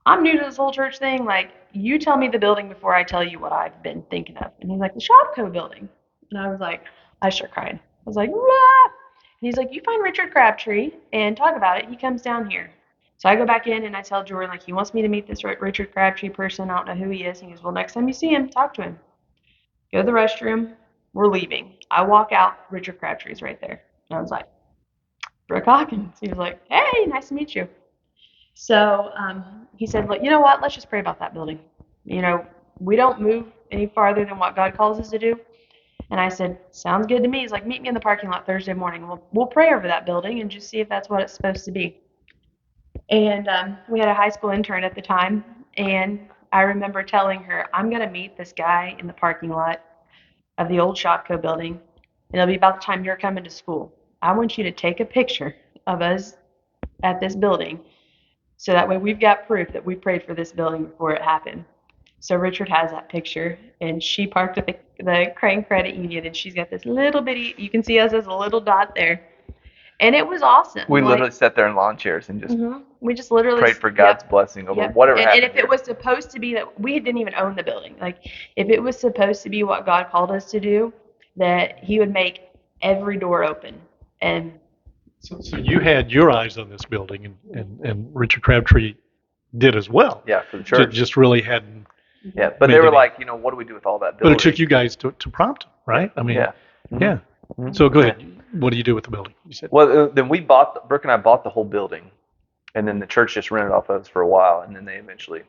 I'm new to this whole church thing. Like, you tell me the building before I tell you what I've been thinking of. And he's like, the Shopco building. And I was like, I started crying. I was like, "Ah." And he's like, you find Richard Crabtree and talk about it. He comes down here. So I go back in and I tell Jordan, like, he wants me to meet this Richard Crabtree person. I don't know who he is. He goes, well, next time you see him, talk to him. Go to the restroom. We're leaving. I walk out. Richard Crabtree's right there. And I was like, Brooke Hawkins. He was like, hey, nice to meet you. So he said, look, you know what? Let's just pray about that building. You know, we don't move any farther than what God calls us to do. And I said, sounds good to me. He's like, meet me in the parking lot Thursday morning. We'll pray over that building and just see if that's what it's supposed to be. And we had a high school intern at the time. And I remember telling her, I'm going to meet this guy in the parking lot of the old Shopco building. And it'll be about the time you're coming to school. I want you to take a picture of us at this building. So that way we've got proof that we prayed for this building before it happened. So Richard has that picture, and she parked at the Crane Credit Union, and she's got this little bitty, you can see us as a little dot there. And it was awesome. We literally sat there in lawn chairs and just we just literally prayed for God's blessing over whatever happened. And if it was supposed to be that, we didn't even own the building. Like, if it was supposed to be what God called us to do, that he would make every door open. And so you had your eyes on this building, and Richard Crabtree did as well. Yeah, for the church. Just really hadn't. Yeah, but they were like, you know, what do we do with all that building? But it took you guys to prompt him, right? I mean, yeah. Yeah. Mm-hmm. So go ahead. What do you do with the building? You said. Well, then Brooke and I bought the whole building, and then the church just rented off of us for a while, and then they eventually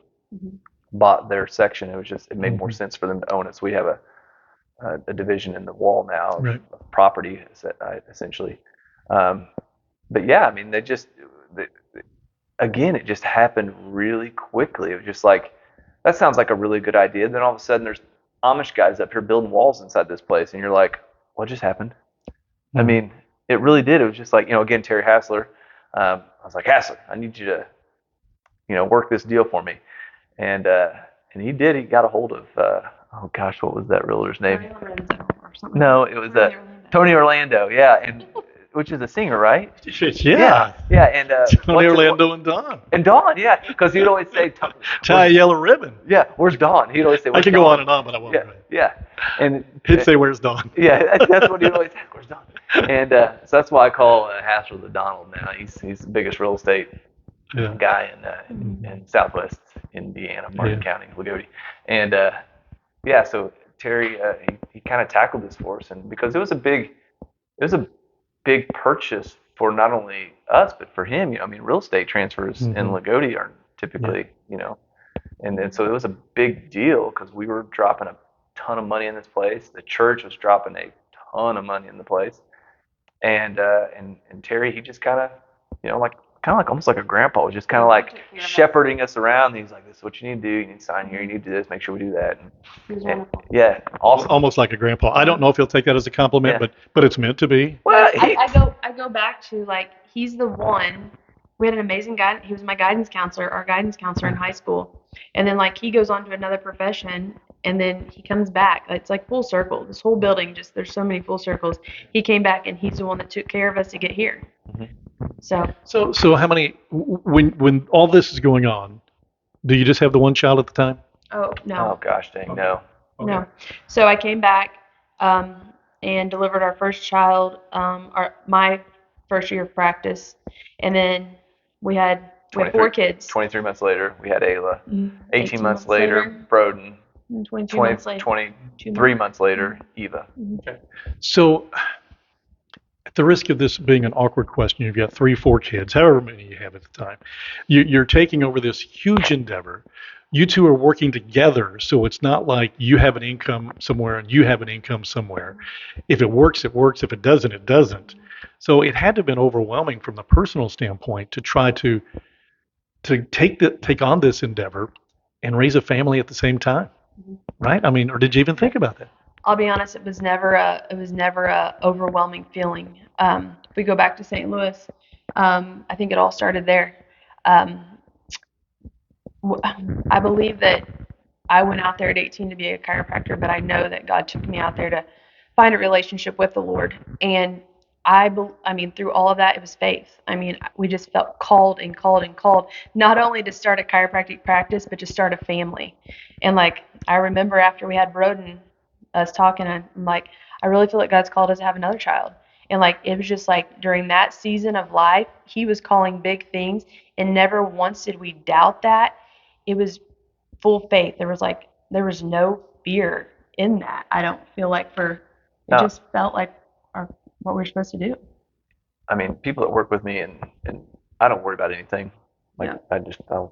bought their section. It made more sense for them to own it. So we have a division in the wall now of property, essentially. But yeah, I mean, again, it just happened really quickly. It was just like, that sounds like a really good idea. Then all of a sudden there's Amish guys up here building walls inside this place. And you're like, what just happened? I mean, it really did. It was just like, you know, again, Terry Hassler, I was like, Hassler, I need you to, you know, work this deal for me. And he did. He got a hold of, oh gosh, what was that realtor's name? No, it was Tony Orlando. Yeah. And which is a singer, right? Yeah. Yeah. And Tony Orlando and Dawn. And Dawn, yeah, because he'd always say, tie a yellow ribbon. Yeah, where's Dawn? He'd always say, I can go on and on, but I won't. Yeah. And he'd say, where's Dawn? Yeah, that's what he'd always say, where's Dawn? And so that's why I call Hassler the Donald now. He's the biggest real estate guy in Southwest Indiana, Martin County, Lagodi. And so Terry, he kind of tackled this for us, and because it was a big purchase for not only us but for him. You know, I mean, real estate transfers in Lagodi are typically, you know, and so it was a big deal because we were dropping a ton of money in this place. The church was dropping a ton of money in the place, and Terry, he just kind of, you know, like almost like a grandpa, was just kind of like shepherding us around. And he's like, this is what you need to do. You need to sign here. You need to do this. Make sure we do that. And, yeah, awesome. Almost like a grandpa. I don't know if he'll take that as a compliment, but it's meant to be. Well, I go back to, like, he's the one. We had an amazing guy. He was my guidance counselor, our guidance counselor in high school. And then, like, he goes on to another profession, and then he comes back. It's like full circle. This whole building, just, there's so many full circles. He came back, and he's the one that took care of us to get here. So how many, when all this is going on, do you just have the one child at the time? Oh, no. Oh, gosh dang, no. Okay. No. So I came back and delivered our first child, my first year of practice. And then we had 4 kids. 23 months later, we had Ayla. 18 months later, Broden. 23 months later, Eva. Okay. So, at the risk of this being an awkward question, you've got 3, 4 kids, however many you have at the time. You're taking over this huge endeavor. You two are working together, so it's not like you have an income somewhere and you have an income somewhere. If it works, it works. If it doesn't, it doesn't. So it had to have been overwhelming from the personal standpoint to try to take on this endeavor and raise a family at the same time, right? I mean, or did you even think about that? I'll be honest, it was never a overwhelming feeling. If we go back to St. Louis, I think it all started there. I believe that I went out there at 18 to be a chiropractor, but I know that God took me out there to find a relationship with the Lord. And I mean, through all of that, it was faith. I mean, we just felt called and called and called, not only to start a chiropractic practice, but to start a family. And like, I remember after we had Broden, us talking, I'm like, I really feel like God's called us to have another child. And like, it was just like during that season of life, He was calling big things, and never once did we doubt that. It was full faith. There was no fear in that. I don't feel like it No, just felt like what we're supposed to do. I mean, people that work with me and I don't worry about anything. Like Yeah.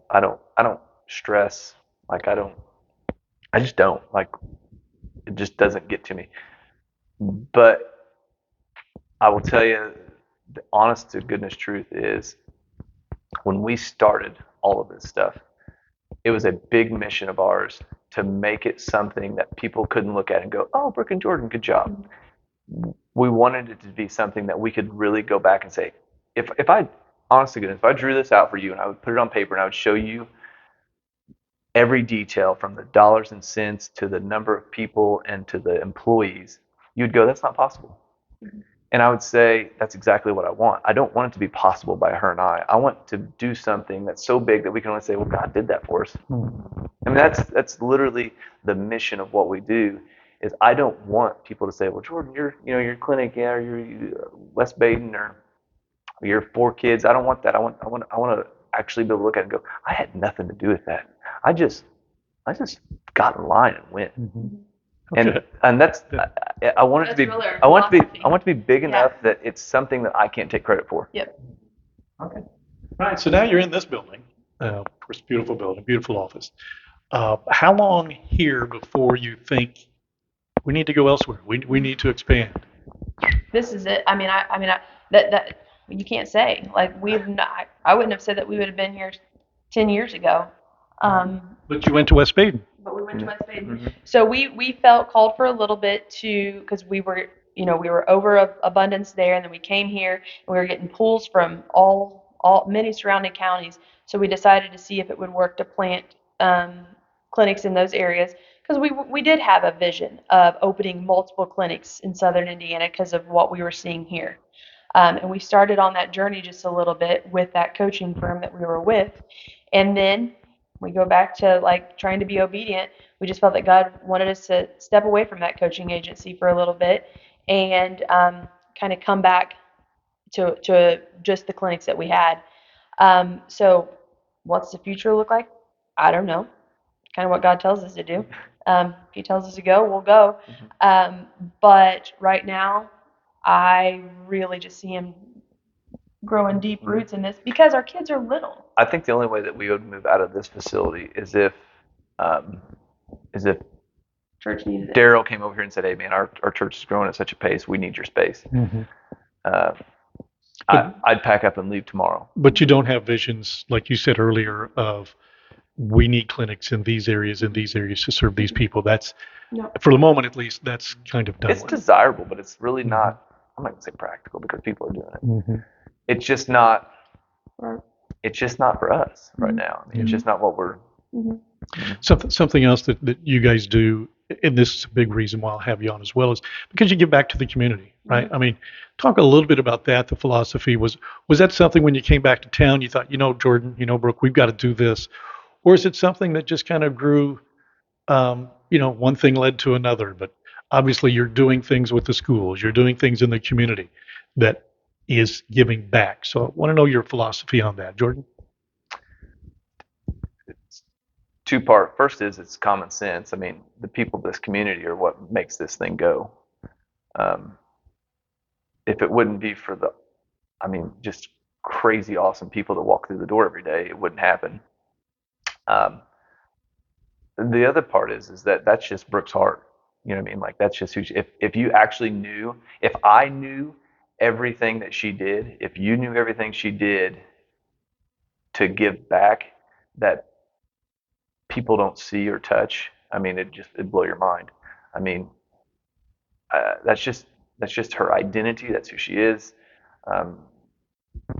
I don't stress. Like I just don't. Like it just doesn't get to me. But I will tell you the honest to goodness truth is when we started all of this stuff, it was a big mission of ours to make it something that people couldn't look at and go, "Oh, Brooke and Jordan, good job." We wanted it to be something that we could really go back and say, if I honestly, if I drew this out for you and I would put it on paper and I would show you every detail from the dollars and cents to the number of people and to the employees, you'd go, "That's not possible." And I would say, "That's exactly what I want. I don't want it to be possible by her and I. I want to do something that's so big that we can only say, well, God did that for us." I mean, that's literally the mission of what we do. Is I don't want people to say, "Well, Jordan, your clinic, yeah, or you're West Baden, or your 4 kids." I don't want that. I want to actually be able to look at it and go, "I had nothing to do with that. I just got in line and went." Mm-hmm. And Okay. and that's I want it to That's be really our I want it to be philosophy. I want it to be big Yeah. enough that it's something that I can't take credit for. Yep. Okay. All right. So now you're in this building. Of course, beautiful building, beautiful office. How long here before you think we need to go elsewhere? We need to expand. This is it. That you can't say. Like we've not. I wouldn't have said that we would have been here 10 years ago. But you went to West Baden. But we went to West Baden. Mm-hmm. So we felt called for a little bit because we were, we were over abundance there, and then we came here and we were getting pulls from all many surrounding counties. So we decided to see if it would work to plant clinics in those areas, because we did have a vision of opening multiple clinics in southern Indiana because of what we were seeing here. And we started on that journey just a little bit with that coaching firm that we were with. And then we go back to like trying to be obedient. We just felt that God wanted us to step away from that coaching agency for a little bit and kind of come back to just the clinics that we had. So what's the future look like? I don't know. Kind of what God tells us to do. If He tells us to go, we'll go. But right now, I really just see Him growing deep roots in this because our kids are little. I think the only way that we would move out of this facility is if Church needed it. Daryl came over here and said, "Hey, man, our church is growing at such a pace. We need your space." Mm-hmm. I'd pack up and leave tomorrow. But you don't have visions, like you said earlier, of we need clinics in these areas to serve these people. That's, No. for the moment at least, that's kind of done It's with. desirable, but it's really not. I'm not gonna say practical because people are doing it. Mm-hmm. It's just not. Right. It's just not for us right Mhm. now. I mean, it's just not what we're. Something else that you guys do, and this is a big reason why I'll have you on as well, is because you give back to the community, right? I mean, talk a little bit about that. The philosophy was that something when you came back to town, you thought, Jordan, Brooke, we've got to do this, or is it something that just kind of grew? One thing led to another, but obviously you're doing things with the schools, you're doing things in the community that is giving back. So I want to know your philosophy on that, Jordan. It's two-part. First is it's common sense. I mean, the people of this community are what makes this thing go. If it wouldn't be for just crazy awesome people that walk through the door every day, it wouldn't happen. The other part is that that's just Brooke's heart. You know what I mean? Like that's just who if you actually knew, if I knew everything that she did, if you knew everything she did to give back that people don't see or touch, I mean, it'd blow your mind. I mean, that's just her identity. That's who she is.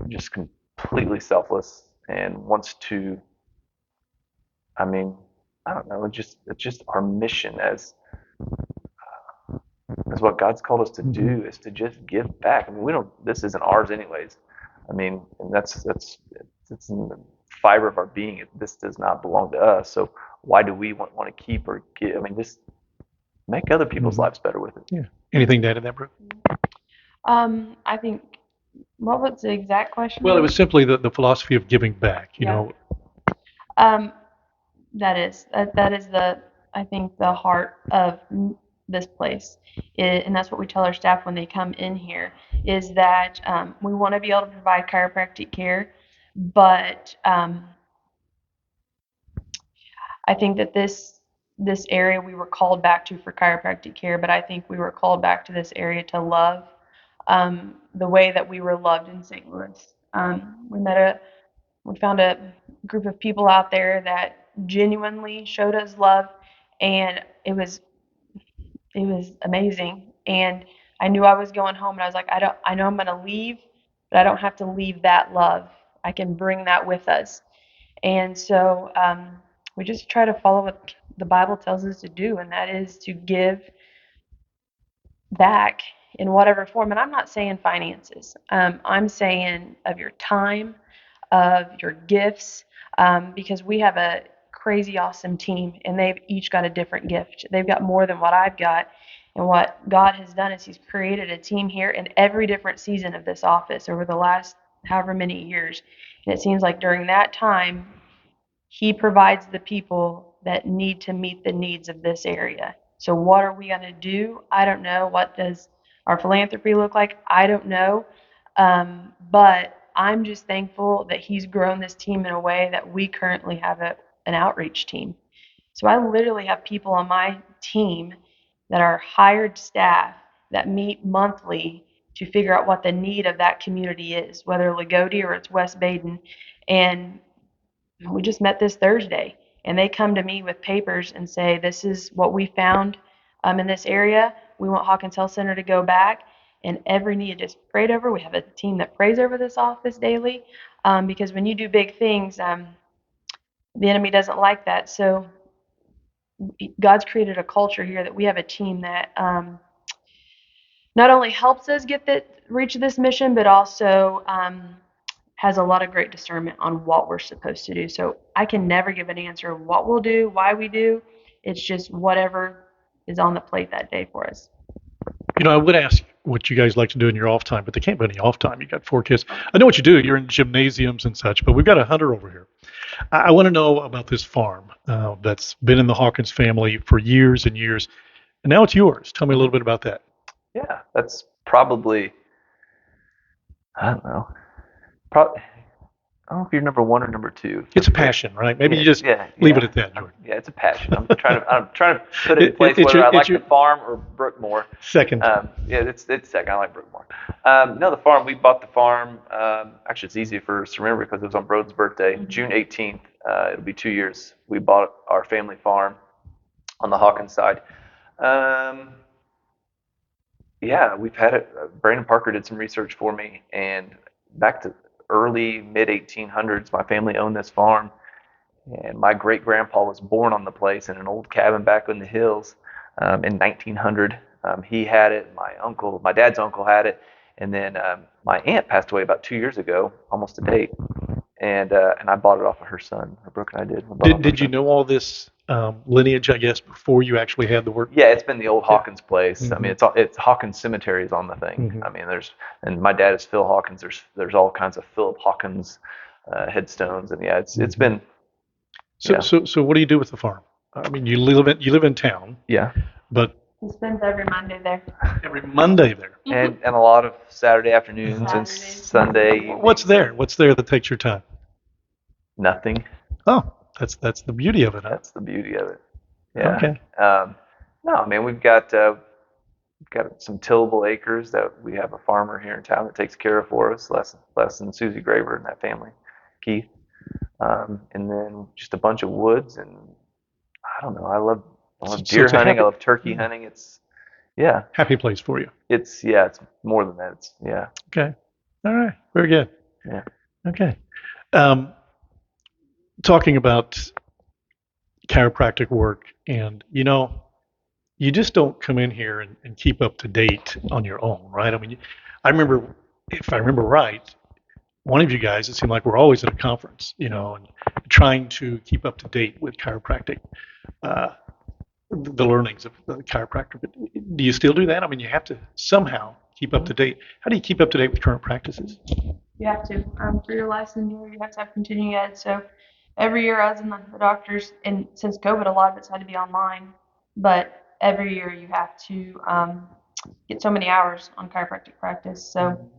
Just completely selfless and wants to. I mean, I don't know. It's just our mission as That's what God's called us to do, is to just give back. I mean, this isn't ours anyways. I mean, and that's it's in the fiber of our being. This does not belong to us. So why do we want to keep or give? I mean, just make other people's lives better with it. Yeah. Anything to add to that, Brooke? I think, what was the exact question? Well, it was simply the philosophy of giving back. You know, that is I think the heart of this place, and that's what we tell our staff when they come in here, is that we want to be able to provide chiropractic care, but I think that this area we were called back to for chiropractic care, but I think we were called back to this area to love the way that we were loved in St. Louis. We found a group of people out there that genuinely showed us love, and it was amazing. And I knew I was going home, and I was like, I know I'm going to leave, but I don't have to leave that love. I can bring that with us. And so we just try to follow what the Bible tells us to do, and that is to give back in whatever form. And I'm not saying finances. I'm saying of your time, of your gifts, because we have a crazy awesome team, and they've each got a different gift. They've got more than what I've got. And what God has done is He's created a team here in every different season of this office over the last however many years. And it seems like during that time, He provides the people that need to meet the needs of this area. So what are we going to do? I don't know. What does our philanthropy look like? I don't know. But I'm just thankful that He's grown this team in a way that we currently have an outreach team. So I literally have people on my team that are hired staff that meet monthly to figure out what the need of that community is, whether Lagodi or it's West Baden. And we just met this Thursday, and they come to me with papers and say, this is what we found in this area. We want Hawkins Health Center to go back, and every need is prayed over. We have a team that prays over this office daily, because when you do big things, the enemy doesn't like that. So God's created a culture here that we have a team that not only helps us reach this mission, but also has a lot of great discernment on what we're supposed to do. So I can never give an answer of what we'll do, why we do. It's just whatever is on the plate that day for us. You know, I would ask what you guys like to do in your off time, but there can't be any off time. You got 4 kids. I know what you do. You're in gymnasiums and such, but we've got a hunter over here. I want to know about this farm that's been in the Hawkins family for years and years, and now it's yours. Tell me a little bit about that. Yeah, that's probably, I don't know. I don't know if you're number 1 or number 2. It's a passion, right? Maybe you just leave it at that, Jordan. Yeah, it's a passion. I'm trying to put it in place whether I like the farm or Brooke more. Second. Yeah, it's second. I like Brooke more. No, the farm. We bought the farm. Actually, it's easy for us to remember because it was on Brode's birthday, June 18th. It'll be 2 years. We bought our family farm on the Hawkins side. Yeah, we've had it. Brandon Parker did some research for me, and back to early mid 1800s, my family owned this farm, and my great grandpa was born on the place in an old cabin back in the hills in 1900. He had it. My dad's uncle had it, and then my aunt passed away about 2 years ago, almost to date, and I bought it off of her son. Brooke and I did. Did you know all this lineage, I guess, before you actually had the work? Yeah, it's been the old Hawkins place. Mm-hmm. I mean, it's Hawkins Cemetery is on the thing. Mm-hmm. I mean, and my dad is Phil Hawkins. There's all kinds of Philip Hawkins headstones, and yeah, it's been. So what do you do with the farm? I mean, you live in town. Yeah. But he spends every Monday there. Every Monday there. And a lot of Saturday afternoons and Sunday evenings. What's there that takes your time? Nothing. Oh. That's the beauty of it. Huh? That's the beauty of it. Yeah. Okay. No, man, we've got some tillable acres that we have a farmer here in town that takes care of for us, less than Susie Graver and that family, Keith, and then just a bunch of woods, and I don't know. I love deer hunting. I love turkey hunting. It's happy place for you. It's more than that. Okay. All right. Very good. Yeah. Okay. Talking about chiropractic work, and you just don't come in here and keep up to date on your own, right? I mean, I remember, if I remember right, one of you guys, it seemed like we're always at a conference, and trying to keep up to date with chiropractic, uh, the learnings of the chiropractor. But do you still do that? I mean, you have to somehow keep up to date. How do you keep up to date with current practices? You have to. For your licensure, you have to have continuing ed. So every year, as in the doctors, and since COVID, a lot of it's had to be online. But every year, you have to get so many hours on chiropractic practice. So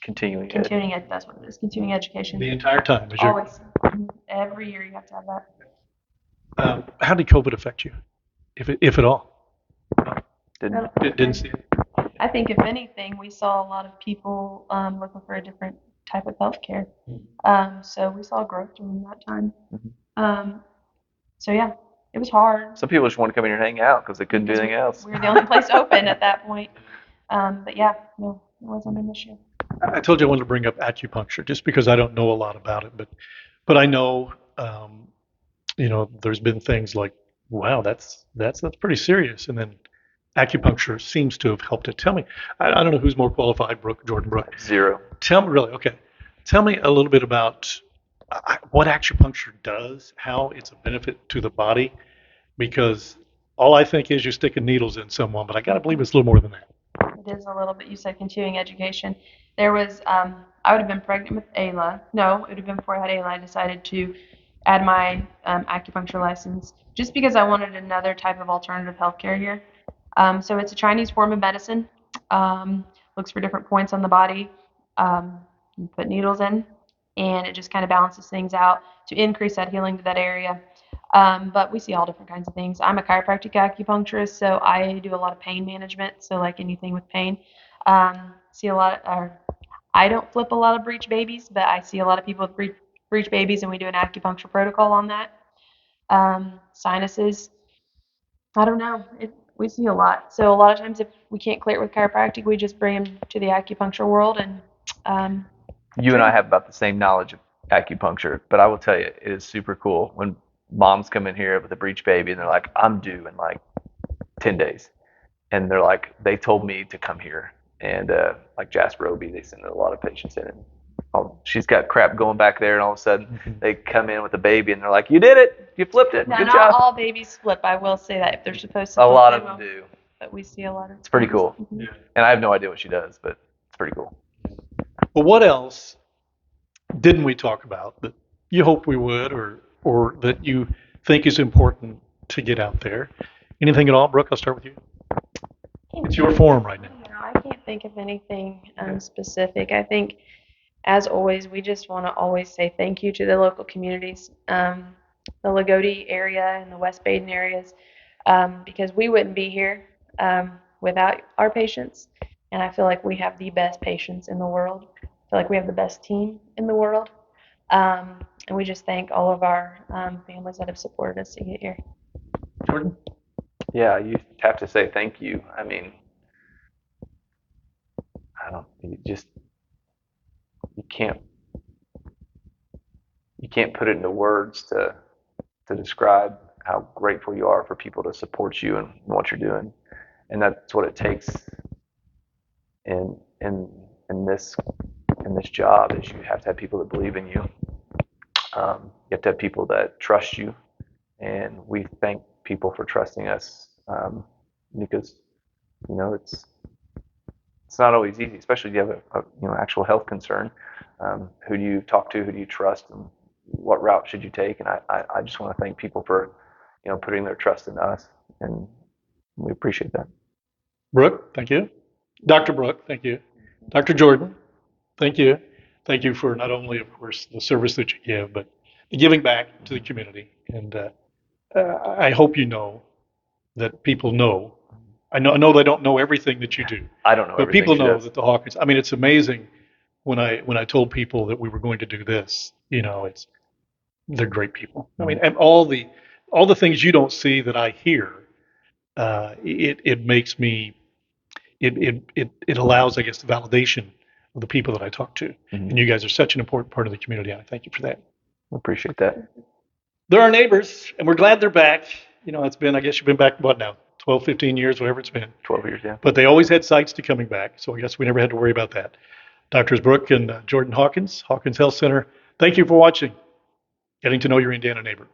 Continuing ed. continuing ed, that's what it is. Continuing education. The entire time. Always. Every year, you have to have that. How did COVID affect you, if at all? Didn't. Didn't see it. I think if anything, we saw a lot of people looking for a different type of healthcare. So we saw growth during that time. So yeah, it was hard. Some people just want to come in here and hang out because they couldn't do anything else. We were the only place open at that point. But yeah, no, it wasn't an issue. I told you I wanted to bring up acupuncture just because I don't know a lot about it, but I know, there's been things like, wow, that's pretty serious, and then acupuncture seems to have helped it. Tell me, I don't know who's more qualified, Jordan Brooke. Zero. Tell me, really, okay. Tell me a little bit about what acupuncture does, how it's a benefit to the body, because all I think is you're sticking needles in someone, but I got to believe it's a little more than that. It is a little bit. You said continuing education. There was, I would have been pregnant with Ayla. No, it would have been before I had Ayla. I decided to add my acupuncture license just because I wanted another type of alternative healthcare here. So it's a Chinese form of medicine. Looks for different points on the body. You put needles in, and it just kind of balances things out to increase that healing to that area. But we see all different kinds of things. I'm a chiropractic acupuncturist, so I do a lot of pain management. So like anything with pain, see a lot. I don't flip a lot of breech babies, but I see a lot of people with breech babies, and we do an acupuncture protocol on that. Sinuses. I don't know. We see a lot. So a lot of times if we can't clear it with chiropractic, we just bring them to the acupuncture world. And You and I have about the same knowledge of acupuncture, but I will tell you, it is super cool when moms come in here with a breech baby and they're like, I'm due in like 10 days. And they're like, they told me to come here. And like Jasper OB, they send a lot of patients in. And she's got crap going back there, and all of a sudden they come in with a baby and they're like, you did it. You flipped it. now, Good not job. all babies flip. I will say that if they're supposed to A flip, lot they of them will. do. But we see a lot of. It's pretty cool. Mhm. And I have no idea what she does, but it's pretty cool. Well, what else didn't we talk about that you hope we would, or that you think is important to get out there? Anything at all, Brooke? I'll start with you. It's your forum right now. No, I can't think of anything specific. I think, as always, we just want to always say thank you to the local communities, the Lagodi area and the West Baden areas, because we wouldn't be here without our patients. And I feel like we have the best patients in the world. I feel like we have the best team in the world. And we just thank all of our families that have supported us to get here. Jordan? Yeah, you have to say thank you. I mean, you can't put it into words to describe how grateful you are for people to support you and what you're doing. And that's what it takes in this job, is you have to have people that believe in you. You have to have people that trust you, and we thank people for trusting us, because it's not always easy, especially if you have a actual health concern. Who do you talk to? Who do you trust? And what route should you take? And I just want to thank people for putting their trust in us, and we appreciate that. Brooke, thank you. Dr. Brooke, thank you. Dr. Jordan, thank you. Thank you for not only, of course, the service that you give, but the giving back to the community. And I hope you know that people know. I know they don't know everything that you do. I don't know But everything people she know does. that the Hawkins, I mean, it's amazing when I told people that we were going to do this, they're great people. I mean, and all the things you don't see that I hear, it makes me, it allows, I guess, the validation of the people that I talk to. And you guys are such an important part of the community, and I thank you for that. We appreciate that. They're our neighbors, and we're glad they're back. It's been, I guess you've been back, what now, 12, 15 years, whatever it's been. 12 years, yeah. But they always had sites to coming back, so I guess we never had to worry about that. Doctors Brooke and Jordan Hawkins, Hawkins Health Center, thank you for watching, getting to know your Indiana neighbor.